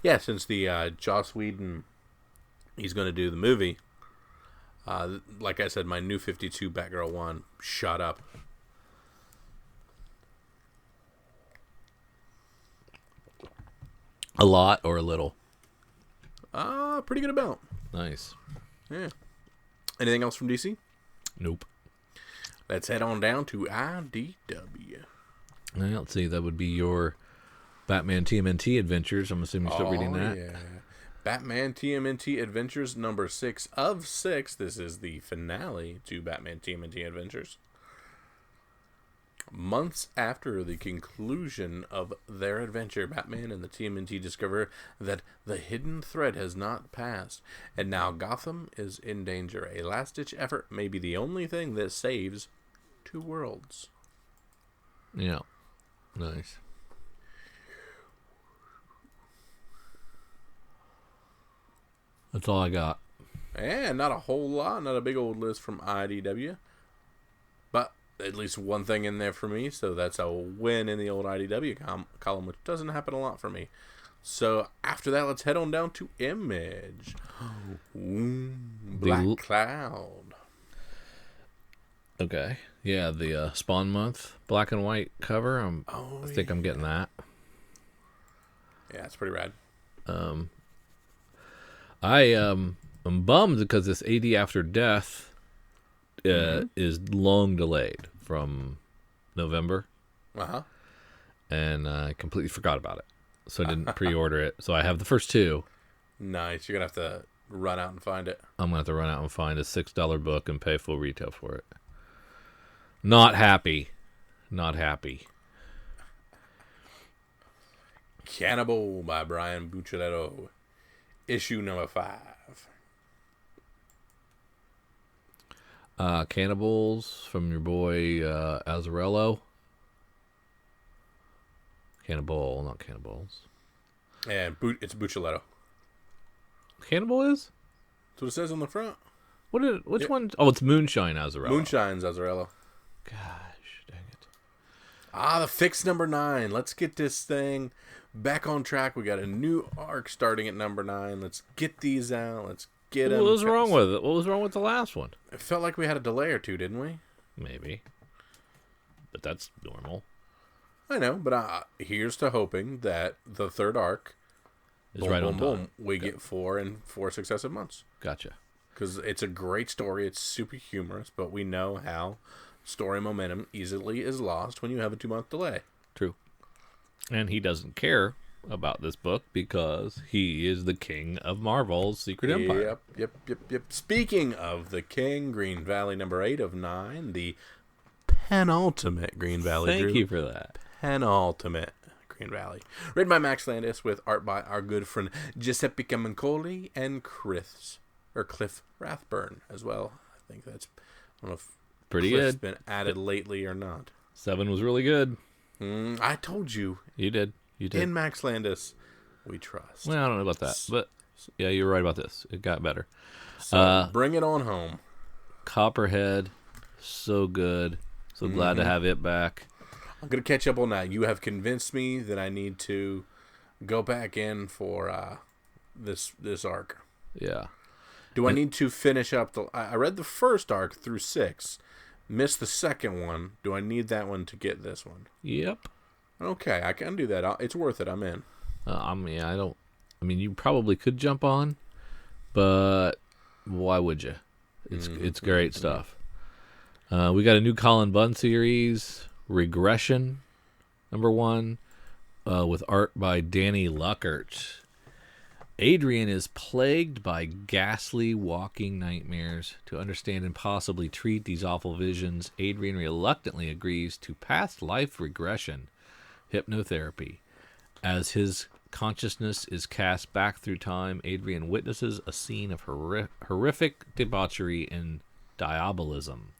Speaker 1: Yeah, since the Joss Whedon, he's going to do the movie. Like I said, my New 52 Batgirl 1 shot up.
Speaker 2: A lot or a little?
Speaker 1: Pretty good amount.
Speaker 2: Nice.
Speaker 1: Yeah. Anything else from DC?
Speaker 2: Nope.
Speaker 1: Let's head on down to IDW.
Speaker 2: Let's see. That would be your Batman TMNT Adventures. I'm assuming you're still reading that.
Speaker 1: Yeah. Batman TMNT Adventures number 6 of 6. This is the finale to Batman TMNT Adventures. Months after the conclusion of their adventure, Batman and the TMNT discover that the hidden threat has not passed, and now Gotham is in danger. A last-ditch effort may be the only thing that saves two worlds.
Speaker 2: Yeah. Nice. That's all I got.
Speaker 1: And not a whole lot, not a big old list from IDW. But at least one thing in there for me, so that's a win in the old IDW column, which doesn't happen a lot for me. So after that, let's head on down to Image. Black Cloud.
Speaker 2: Okay. Yeah, the Spawn Month black and white cover. I think I'm getting that.
Speaker 1: Yeah, it's pretty rad.
Speaker 2: I'm bummed because this AD After Death is long delayed from November.
Speaker 1: Uh-huh.
Speaker 2: And I completely forgot about it. So I didn't pre-order it. So I have the first two.
Speaker 1: Nice. You're going to have to run out and find it.
Speaker 2: I'm going to have to run out and find a $6 book and pay full retail for it. Not happy. Not happy.
Speaker 1: Cannibal by Brian Buccellato. Issue number 5.
Speaker 2: Cannibals from your boy Azzarello. Cannibal, not Cannibals.
Speaker 1: And it's Buccellato.
Speaker 2: Cannibal is?
Speaker 1: That's what it says on the front.
Speaker 2: Which one? Oh, it's Moonshine Azzarello.
Speaker 1: Moonshine's Azzarello.
Speaker 2: Gosh, dang it.
Speaker 1: The fix number 9. Let's get this thing back on track. We got a new arc starting at number 9. Let's get these out. Let's get them.
Speaker 2: What was wrong with it? What was wrong with the last one?
Speaker 1: It felt like we had a delay or two, didn't we?
Speaker 2: Maybe. But that's normal.
Speaker 1: I know, but here's to hoping that the third arc
Speaker 2: is right on time.
Speaker 1: We get 4 in 4 successive months.
Speaker 2: Gotcha.
Speaker 1: Because it's a great story. It's super humorous, but we know how story momentum easily is lost when you have a 2-month delay.
Speaker 2: True. And he doesn't care about this book because he is the king of Marvel's Secret Empire.
Speaker 1: Yep. Speaking of the king, Green Valley number 8 of 9, the penultimate Green Valley.
Speaker 2: Thank you for that.
Speaker 1: Penultimate Green Valley. Written by Max Landis with art by our good friend Giuseppe Camuncoli and Cliff Rathburn as well. I think that's, I don't know if
Speaker 2: pretty
Speaker 1: Cliff's
Speaker 2: good.
Speaker 1: been added lately or not.
Speaker 2: 7 was really good.
Speaker 1: I told you.
Speaker 2: You did.
Speaker 1: In Max Landis, we trust.
Speaker 2: Well, I don't know about that, but yeah, you're right about this. It got better.
Speaker 1: So bring it on home.
Speaker 2: Copperhead, so good. So glad to have it back.
Speaker 1: I'm going to catch up on that. You have convinced me that I need to go back in for this arc.
Speaker 2: Yeah.
Speaker 1: Do I need to finish up I read the first arc through 6. Missed the second one. Do I need that one to get this one?
Speaker 2: Yep.
Speaker 1: Okay, I can do that. It's worth it. I'm in.
Speaker 2: You probably could jump on, but why would you? It's great stuff. We got a new Colin Bunn series, Regression, number 1, with art by Danny Luckert. Adrian is plagued by ghastly walking nightmares. To understand and possibly treat these awful visions, Adrian reluctantly agrees to past life regression hypnotherapy. As his consciousness is cast back through time, Adrian witnesses a scene of horrific debauchery and diabolism.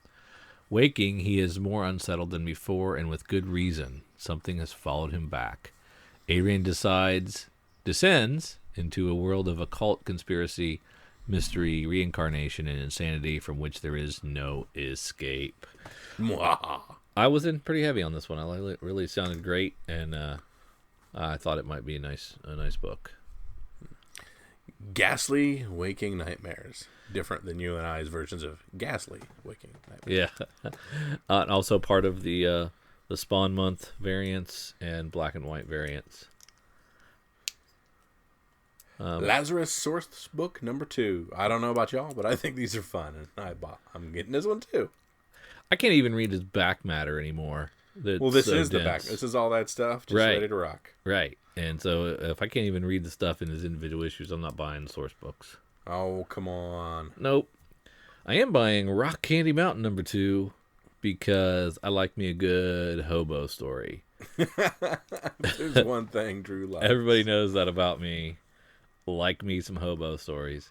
Speaker 2: Waking, he is more unsettled than before, and with good reason. Something has followed him back. Adrian descends into a world of occult conspiracy, mystery, reincarnation, and insanity from which there is no escape. I was in pretty heavy on this one. It really sounded great, and I thought it might be a nice book.
Speaker 1: Ghastly Waking Nightmares. Different than you and I's versions of Ghastly Waking Nightmares.
Speaker 2: Yeah. And also part of the Spawn Month variants and black and white variants.
Speaker 1: Lazarus Source Book number 2. I don't know about y'all, but I think these are fun, and I'm getting this one too.
Speaker 2: I can't even read his back matter anymore.
Speaker 1: Well, this is the back. This is all that stuff, just ready to rock.
Speaker 2: Right. And so if I can't even read the stuff in his individual issues, I'm not buying the source books.
Speaker 1: Oh, come on.
Speaker 2: Nope. I am buying Rock Candy Mountain #2 because I like me a good hobo story.
Speaker 1: There's one thing Drew likes.
Speaker 2: Everybody knows that about me. Like me some hobo stories.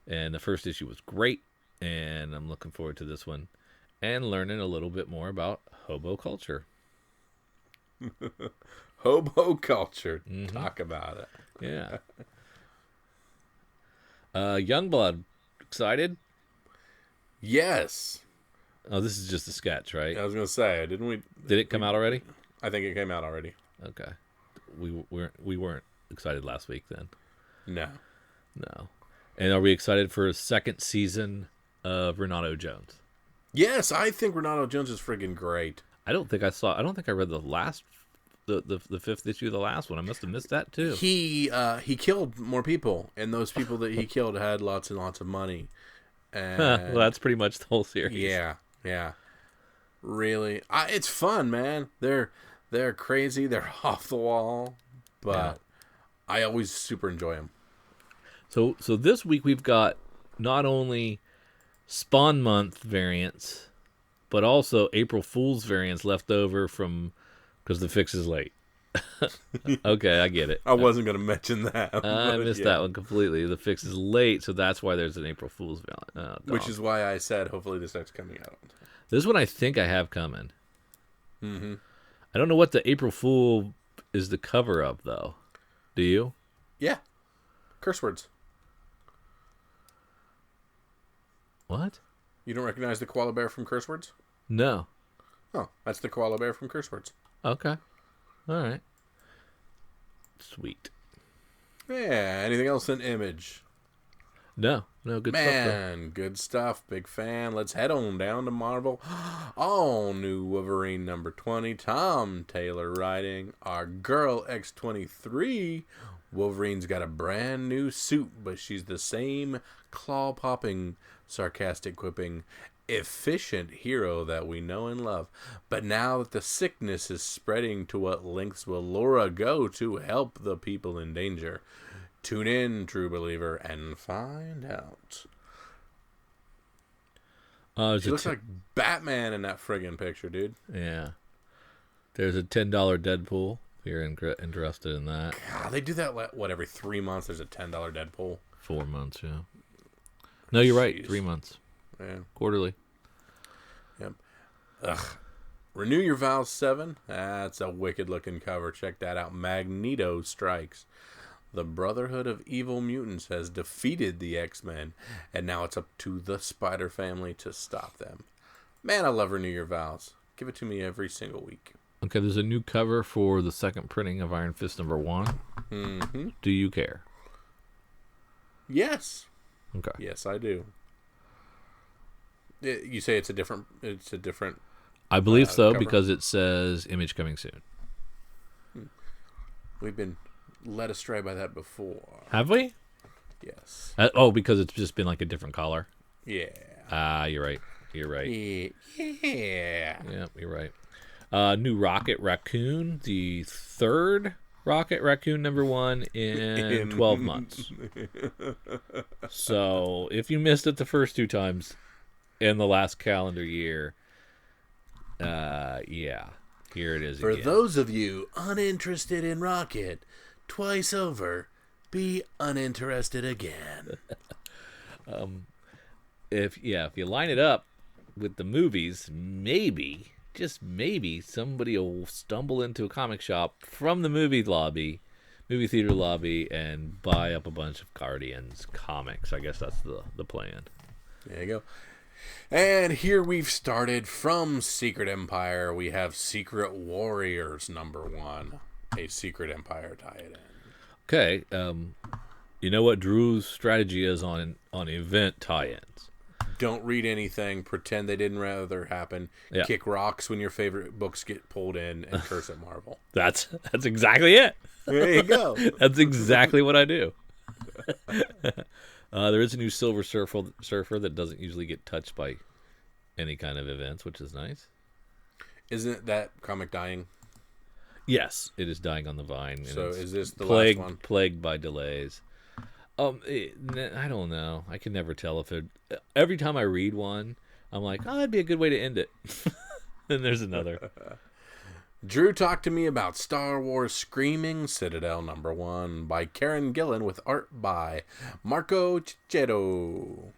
Speaker 2: And the first issue was great, and I'm looking forward to this one and learning a little bit more about hobo culture.
Speaker 1: Hobo culture. Talk about it.
Speaker 2: Yeah. Youngblood, excited?
Speaker 1: Yes.
Speaker 2: Oh, this is just a sketch, right?
Speaker 1: I was going to say, didn't we?
Speaker 2: Did it come out already?
Speaker 1: I think it came out already.
Speaker 2: Okay. We weren't excited last week then.
Speaker 1: No.
Speaker 2: And are we excited for a second season of Renato Jones?
Speaker 1: Yes, I think Renato Jones is friggin' great.
Speaker 2: I don't think I read the last the fifth issue of the last one. I must have missed that too.
Speaker 1: He killed more people, and those people that he killed had lots and lots of money. And
Speaker 2: well, that's pretty much the whole series.
Speaker 1: Yeah. Really, it's fun, man. They're crazy. They're off the wall, but I always super enjoy them.
Speaker 2: So this week we've got not only Spawn Month variants, but also April Fool's variants left over from because the fix is late. Okay, I get it.
Speaker 1: I wasn't going to mention that.
Speaker 2: I missed that one completely. The fix is late, so that's why there's an April Fool's variant.
Speaker 1: Which is why I said hopefully this next coming out.
Speaker 2: This one I think I have coming.
Speaker 1: Mm-hmm.
Speaker 2: I don't know what the April Fool is the cover of, though. Do you?
Speaker 1: Yeah. Curse words.
Speaker 2: What?
Speaker 1: You don't recognize the koala bear from Curse Words?
Speaker 2: No.
Speaker 1: Oh, that's the koala bear from Curse Words.
Speaker 2: Okay. All right. Sweet.
Speaker 1: Yeah. Anything else in Image?
Speaker 2: No, good stuff.
Speaker 1: Man, good stuff. Big fan. Let's head on down to Marvel. All new Wolverine #20. Tom Taylor writing. Our girl X-23. Wolverine's got a brand new suit, but she's the same claw-popping, sarcastic quipping, efficient hero that we know and love. But now that the sickness is spreading, to what lengths will Laura go to help the people in danger? Tune in, true believer, and find out. She looks like Batman in that friggin' picture, dude.
Speaker 2: Yeah. There's a $10 Deadpool, if you're interested in that.
Speaker 1: God, they do that, every 3 months there's a $10 Deadpool?
Speaker 2: 4 months, yeah. No, you're right. 3 months.
Speaker 1: Yeah.
Speaker 2: Quarterly.
Speaker 1: Yep. Ugh. Renew Your Vows 7. That's a wicked-looking cover. Check that out. Magneto strikes. The Brotherhood of Evil Mutants has defeated the X-Men, and now it's up to the Spider Family to stop them. Man, I love Renew Your Vows. Give it to me every single week.
Speaker 2: Okay, there's a new cover for the second printing of Iron Fist #1.
Speaker 1: Mm-hmm.
Speaker 2: Do you care?
Speaker 1: Yes.
Speaker 2: Okay.
Speaker 1: Yes, I do. You say it's a different.
Speaker 2: I believe so,
Speaker 1: cover?
Speaker 2: because it says Image coming soon.
Speaker 1: We've been led astray by that before.
Speaker 2: Have we?
Speaker 1: Yes.
Speaker 2: Because it's just been like a different color.
Speaker 1: Yeah.
Speaker 2: You're right.
Speaker 1: Yeah.
Speaker 2: Yeah, you're right. New Rocket Raccoon, the third Rocket Raccoon #1 in 12 months. So if you missed it the first 2 times in the last calendar year, here it is
Speaker 1: For
Speaker 2: again.
Speaker 1: those of you uninterested in Rocket, twice over, be uninterested again.
Speaker 2: If you line it up with the movies, maybe, just maybe, somebody will stumble into a comic shop from the movie theater lobby, and buy up a bunch of Guardians comics. I guess that's the plan.
Speaker 1: There you go. And here we've started from Secret Empire. We have Secret Warriors #1, a Secret Empire tie-in.
Speaker 2: Okay, you know what Drew's strategy is on event tie-ins.
Speaker 1: Don't read anything. Pretend they didn't rather happen.
Speaker 2: Yeah.
Speaker 1: Kick rocks when your favorite books get pulled in, and curse at Marvel.
Speaker 2: That's exactly it.
Speaker 1: There you go.
Speaker 2: That's exactly what I do. There is a new Silver Surfer that doesn't usually get touched by any kind of events, which is nice.
Speaker 1: Isn't that comic dying?
Speaker 2: Yes, it is dying on the vine. And
Speaker 1: So is this the
Speaker 2: plagued,
Speaker 1: last one?
Speaker 2: Plagued by delays. I don't know. I can never tell if it. Every time I read one, I'm like, oh, that'd be a good way to end it. Then there's another.
Speaker 1: Drew talked to me about Star Wars Screaming Citadel #1 by Karen Gillan with art by Marco Cicchetto.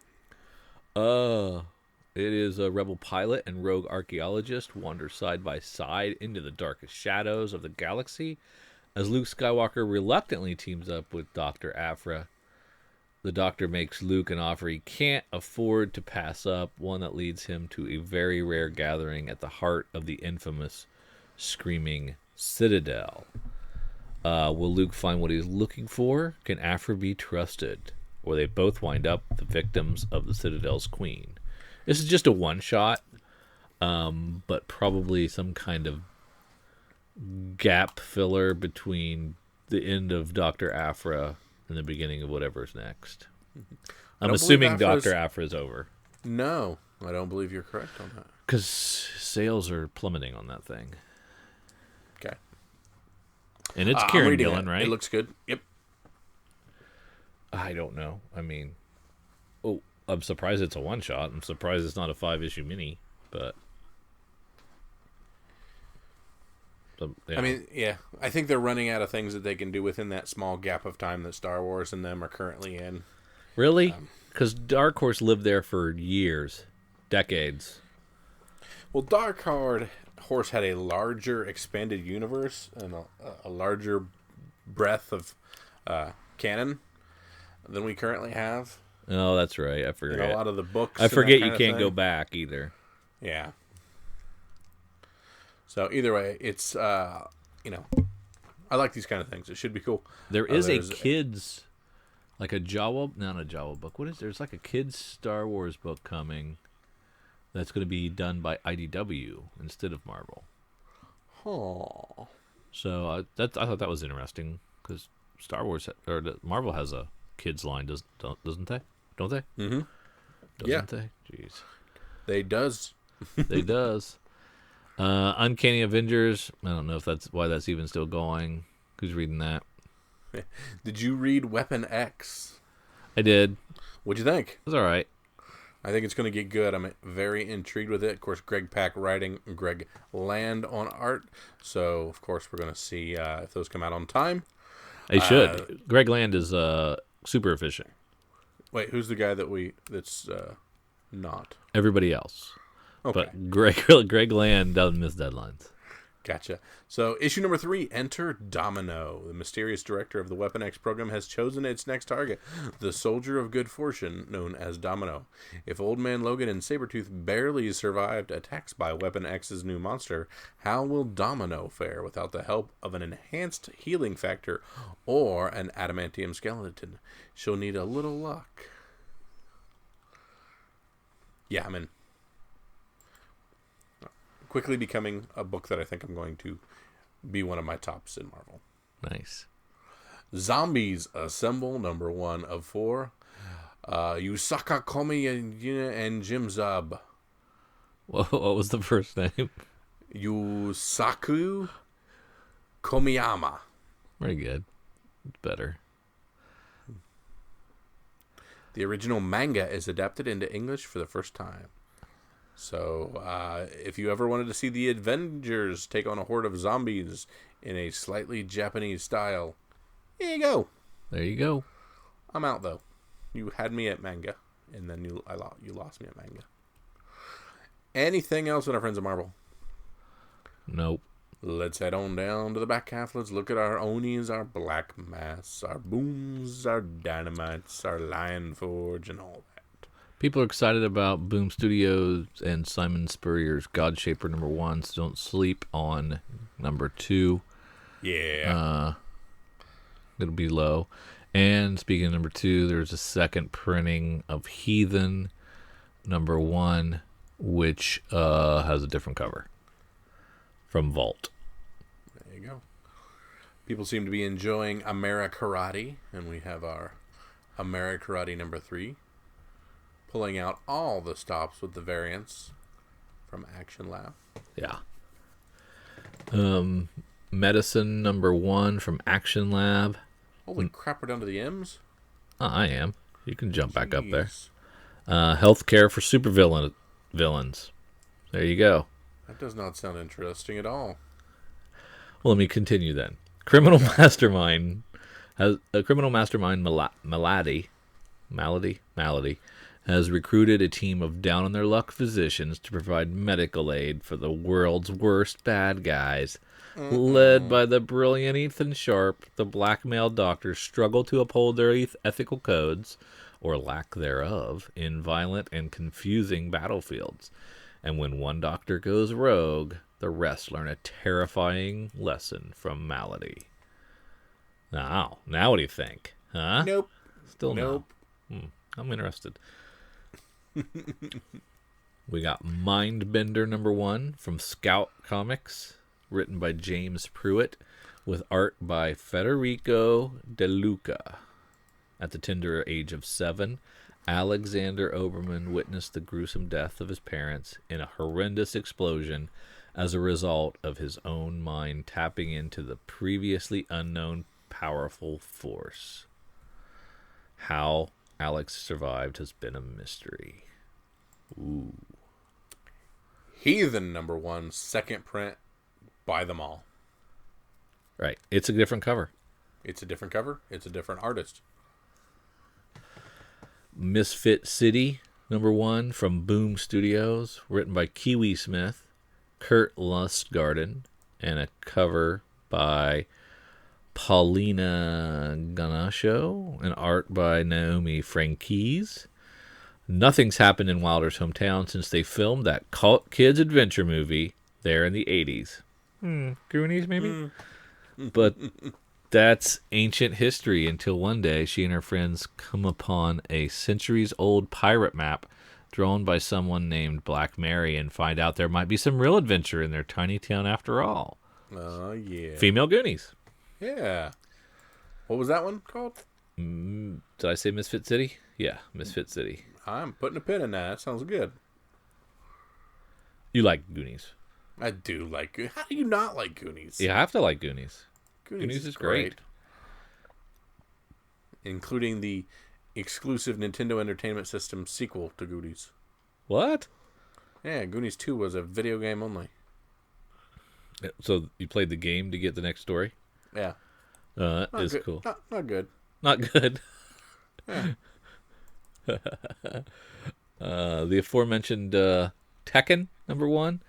Speaker 2: It is a rebel pilot and rogue archaeologist wander side by side into the darkest shadows of the galaxy as Luke Skywalker reluctantly teams up with Dr. Aphra. The Doctor makes Luke an offer he can't afford to pass up, one that leads him to a very rare gathering at the heart of the infamous Screaming Citadel. Will Luke find what he's looking for? Can Aphra be trusted? Or they both wind up the victims of the Citadel's queen. This is just a one-shot, but probably some kind of gap filler between the end of Dr. Aphra and the beginning of whatever's next. I'm assuming Dr. Aphra is over.
Speaker 1: No, I don't believe you're correct on that.
Speaker 2: Because sales are plummeting on that thing.
Speaker 1: Okay.
Speaker 2: And it's Karen Gillan, right?
Speaker 1: It looks good. Yep.
Speaker 2: I don't know. I mean, I'm surprised it's a one-shot. I'm surprised it's not a 5-issue mini, but...
Speaker 1: I mean, yeah. I think they're running out of things that they can do within that small gap of time that Star Wars and them are currently in.
Speaker 2: Really? Because Dark Horse lived there for years. Decades.
Speaker 1: Well, Dark Horse had a larger expanded universe and a larger breadth of canon than we currently have.
Speaker 2: Oh, that's right. I forget.
Speaker 1: A lot of the books.
Speaker 2: I forget you can't go back either.
Speaker 1: Yeah. So either way, it's I like these kind of things. It should be cool.
Speaker 2: There's a kids, like a Jawa, not a Jawa book. What is there's like a kids Star Wars book coming. That's going to be done by IDW instead of Marvel.
Speaker 1: Oh.
Speaker 2: So I thought that was interesting because Star Wars or Marvel has a kids line, doesn't they? Don't they?
Speaker 1: Mm-hmm.
Speaker 2: Doesn't they? Jeez.
Speaker 1: They does.
Speaker 2: They does. Uncanny Avengers. I don't know if that's why that's even still going. Who's reading that?
Speaker 1: Did you read Weapon X?
Speaker 2: I did.
Speaker 1: What'd you think?
Speaker 2: It was all right.
Speaker 1: I think it's going to get good. I'm very intrigued with it. Of course, Greg Pak writing, Greg Land on art. So, of course, we're going to see if those come out on time.
Speaker 2: They should. Greg Land is super efficient.
Speaker 1: Wait, who's the guy that's not?
Speaker 2: Everybody else.
Speaker 1: Okay.
Speaker 2: But Greg Land doesn't miss deadlines.
Speaker 1: Gotcha. So, issue number 3, Enter Domino. The mysterious director of the Weapon X program has chosen its next target, the soldier of good fortune known as Domino. If Old Man Logan and Sabretooth barely survived attacks by Weapon X's new monster, how will Domino fare without the help of an enhanced healing factor or an adamantium skeleton? She'll need a little luck. Yeah, I'm in. Quickly becoming a book that I think I'm going to be one of my tops in Marvel.
Speaker 2: Nice.
Speaker 1: Zombies Assemble #1 of 4. Yusaka Komi and Jim Zub.
Speaker 2: What was the first name?
Speaker 1: Yusaku Komiyama.
Speaker 2: Very good. It's better.
Speaker 1: The original manga is adapted into English for the first time. So, if you ever wanted to see the Avengers take on a horde of zombies in a slightly Japanese style, here you go.
Speaker 2: There you go.
Speaker 1: I'm out, though. You had me at manga, and then you lost me at manga. Anything else with our friends at Marvel?
Speaker 2: Nope.
Speaker 1: Let's head on down to the back half. Let's look at our Onis, our Black Mass, our Booms, our Dynamites, our Lion Forge, and all that.
Speaker 2: People are excited about Boom Studios and Simon Spurrier's Godshaper #1, so don't sleep on #2.
Speaker 1: Yeah.
Speaker 2: It'll be low. And speaking of #2, there's a second printing of Heathen #1, which has a different cover from Vault.
Speaker 1: There you go. People seem to be enjoying Amerikarate, and we have our Amerikarate #3. Pulling out all the stops with the variants. from Action Lab.
Speaker 2: Yeah. Medicine #1 from Action Lab.
Speaker 1: Holy crap, we're down to the M's?
Speaker 2: I am. You can jump back up there.
Speaker 1: Jeez.
Speaker 2: Healthcare for villains. There you go.
Speaker 1: That does not sound interesting at all.
Speaker 2: Well, let me continue then. Criminal mastermind Malady has recruited a team of down-on-their-luck physicians to provide medical aid for the world's worst bad guys. Led by the brilliant Heathen Sharp, the black-male doctors struggle to uphold their ethical codes, or lack thereof, in violent and confusing battlefields. And when one doctor goes rogue, the rest learn a terrifying lesson from Malady. Now what do you think? Huh?
Speaker 1: Nope.
Speaker 2: Still
Speaker 1: nope.
Speaker 2: no. I'm interested. We got Mindbender #1 from Scout Comics, written by James Pruitt, with art by Federico De Luca. At the tender age of 7, Alexander Oberman witnessed the gruesome death of his parents in a horrendous explosion as a result of his own mind tapping into the previously unknown powerful force. How Alex survived has been a mystery. Ooh.
Speaker 1: Heathen #1, second print. Buy them all.
Speaker 2: Right. It's a different cover.
Speaker 1: It's a different cover. It's a different artist.
Speaker 2: Misfit City #1 from Boom Studios, written by Kiwi Smith, Kurt Lustgarten, and a cover by Paulina Ganascio, and art by Naomi Franquise. Nothing's happened in Wilder's hometown since they filmed that cult kids adventure movie there in the 80s. Goonies, maybe? But that's ancient history until one day she and her friends come upon a centuries-old pirate map drawn by someone named Black Mary and find out there might be some real adventure in their tiny town after all.
Speaker 1: Oh, yeah.
Speaker 2: Female Goonies.
Speaker 1: Yeah. What was that one called?
Speaker 2: Did I say Misfit City? Yeah, Misfit City.
Speaker 1: I'm putting a pin in that. That sounds good.
Speaker 2: You like Goonies.
Speaker 1: I do like Goonies. How do you not like Goonies?
Speaker 2: You have to like Goonies.
Speaker 1: Goonies
Speaker 2: is great.
Speaker 1: Including the exclusive Nintendo Entertainment System sequel to Goonies.
Speaker 2: What?
Speaker 1: Yeah, Goonies 2 was a video game only.
Speaker 2: So you played the game to get the next story?
Speaker 1: Yeah.
Speaker 2: That is
Speaker 1: good.
Speaker 2: cool.
Speaker 1: Not good.
Speaker 2: Not good.
Speaker 1: Yeah.
Speaker 2: The aforementioned Tekken #1,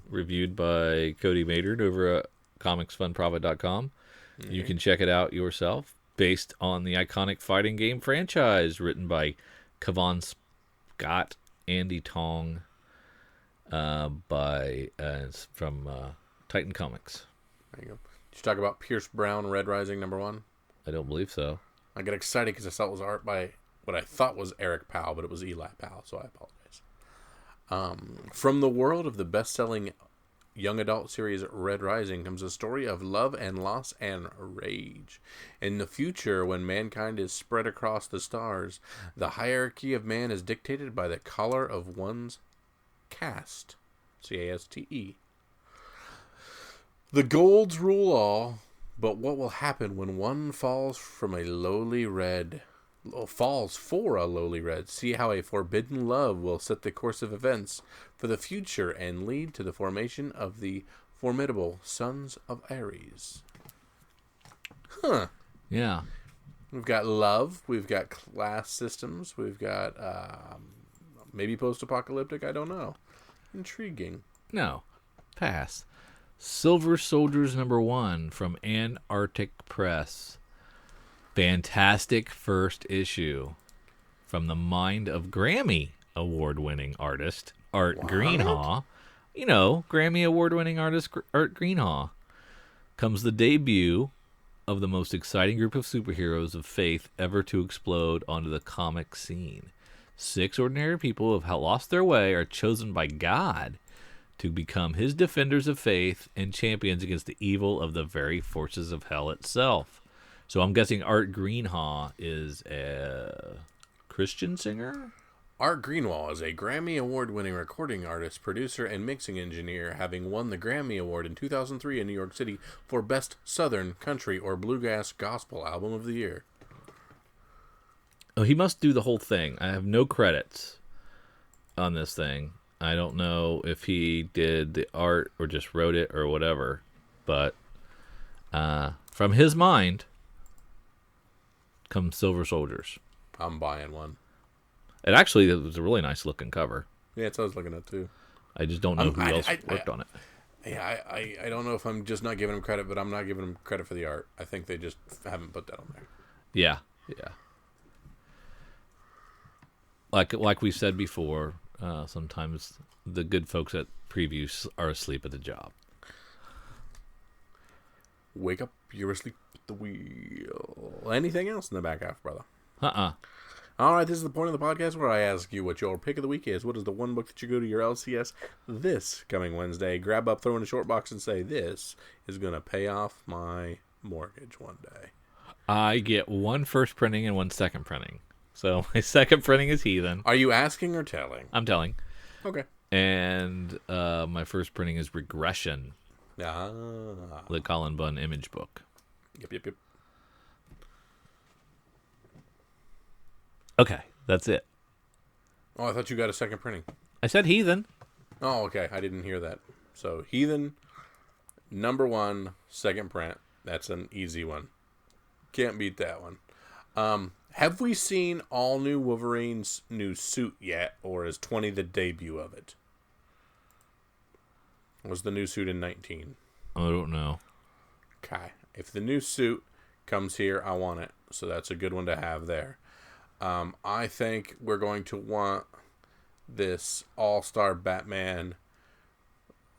Speaker 2: reviewed by Cody Maynard over at comicsfunprofit.com. You can check it out yourself, based on the iconic fighting game franchise, written by Kevon Scott, Andy Tong, from Titan Comics.
Speaker 1: There you go. Did you talk about Pierce Brown, Red Rising #1?
Speaker 2: I don't believe so.
Speaker 1: I got excited because I saw it was art by what I thought was Eric Powell, but it was Eli Powell, so I apologize. From the world of the best-selling young adult series Red Rising comes a story of love and loss and rage. In the future, when mankind is spread across the stars, the hierarchy of man is dictated by the color of one's caste. C-A-S-T-E. The golds rule all, but what will happen when one falls for a lowly red? See how a forbidden love will set the course of events for the future and lead to the formation of the formidable Sons of Ares. Huh.
Speaker 2: Yeah.
Speaker 1: We've got love. We've got class systems. We've got maybe post-apocalyptic. I don't know. Intriguing.
Speaker 2: No. Pass. Silver Soldiers #1 from Antarctic Press. Fantastic first issue from the mind of Grammy award-winning artist Art Greenhaw. You know, Grammy award-winning artist Art Greenhaw. Comes the debut of the most exciting group of superheroes of faith ever to explode onto the comic scene. 6 ordinary people who have lost their way are chosen by God to become his defenders of faith and champions against the evil of the very forces of hell itself. So I'm guessing Art Greenhaw is a Christian singer?
Speaker 1: Art Greenwald is a Grammy Award-winning recording artist, producer, and mixing engineer, having won the Grammy Award in 2003 in New York City for Best Southern, Country, or Bluegrass Gospel Album of the Year.
Speaker 2: Oh, he must do the whole thing. I have no credits on this thing. I don't know if he did the art or just wrote it or whatever. But from his mind comes Silver Soldiers.
Speaker 1: I'm buying one.
Speaker 2: It was a really nice looking cover.
Speaker 1: Yeah, it's what I was looking at, too.
Speaker 2: I just don't know who else worked on it.
Speaker 1: Yeah, I don't know if I'm just not giving him credit, but I'm not giving him credit for the art. I think they just haven't put that on there.
Speaker 2: Yeah. Like we said before, sometimes the good folks at previews are asleep at the job.
Speaker 1: Wake up, you're asleep at the wheel. Anything else in the back half, brother? All right, this is the point of the podcast where I ask you what your pick of the week is. What is the one book that you go to your LCS this coming Wednesday, grab up, throw in a short box, and say, this is going to pay off my mortgage one day?
Speaker 2: I get one first printing and one second printing. So my second printing is Heathen.
Speaker 1: Are you asking or telling?
Speaker 2: I'm telling.
Speaker 1: Okay.
Speaker 2: And my first printing is Regression,
Speaker 1: the
Speaker 2: Colin Bunn image book.
Speaker 1: Yep.
Speaker 2: Okay, that's it.
Speaker 1: Oh, I thought you got a second printing.
Speaker 2: I said Heathen.
Speaker 1: Oh, okay. I didn't hear that. So, Heathen, number 1, second print. That's an easy one. Can't beat that one. Have we seen all new Wolverine's new suit yet, or is 20 the debut of it? Was the new suit in 19?
Speaker 2: I don't know.
Speaker 1: Okay. If the new suit comes here, I want it. So that's a good one to have there. I think we're going to want this All-Star Batman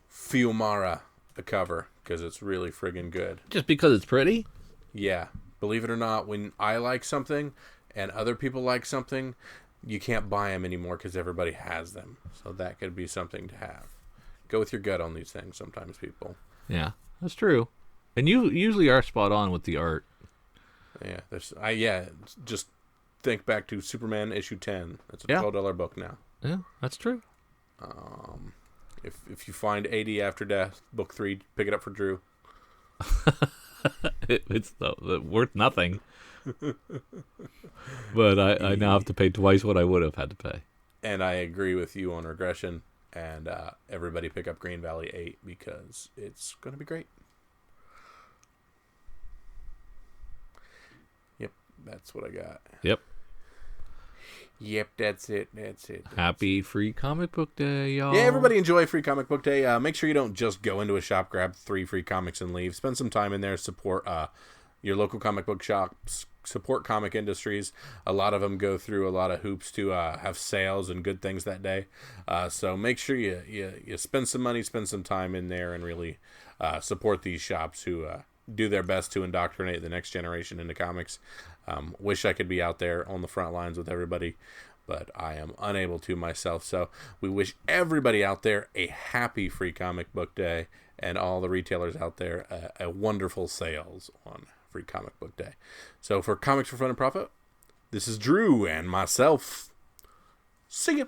Speaker 1: Fiumara cover because it's really friggin' good.
Speaker 2: Just because it's pretty?
Speaker 1: Yeah. Believe it or not, when I like something and other people like something, you can't buy them anymore because everybody has them. So that could be something to have. Go with your gut on these things sometimes, people.
Speaker 2: Yeah, that's true. And you usually are spot on with the art.
Speaker 1: Yeah, just think back to Superman issue 10. It's a $12 book now.
Speaker 2: Yeah, that's true.
Speaker 1: If you find 80 After Death, book 3, pick it up for Drew.
Speaker 2: It's worth nothing. But I now have to pay twice what I would have had to pay.
Speaker 1: And I agree with you on Regression. And everybody pick up Green Valley 8 because it's going to be great. Yep, that's what I got. Yep, that's it.
Speaker 2: Happy Free Comic Book Day, y'all.
Speaker 1: Yeah, everybody enjoy Free Comic Book Day. Make sure you don't just go into a shop, grab 3 free comics, and leave. Spend some time in there, support your local comic book shops, support comic industries. A lot of them go through a lot of hoops to have sales and good things that day. So make sure you spend some money, spend some time in there, and really support these shops who do their best to indoctrinate the next generation into comics. Wish I could be out there on the front lines with everybody, but I am unable to myself. So we wish everybody out there a happy Free Comic Book Day, and all the retailers out there a wonderful sales on Free Comic Book Day. So for Comics for Fun and Profit, this is Drew and myself. See ya.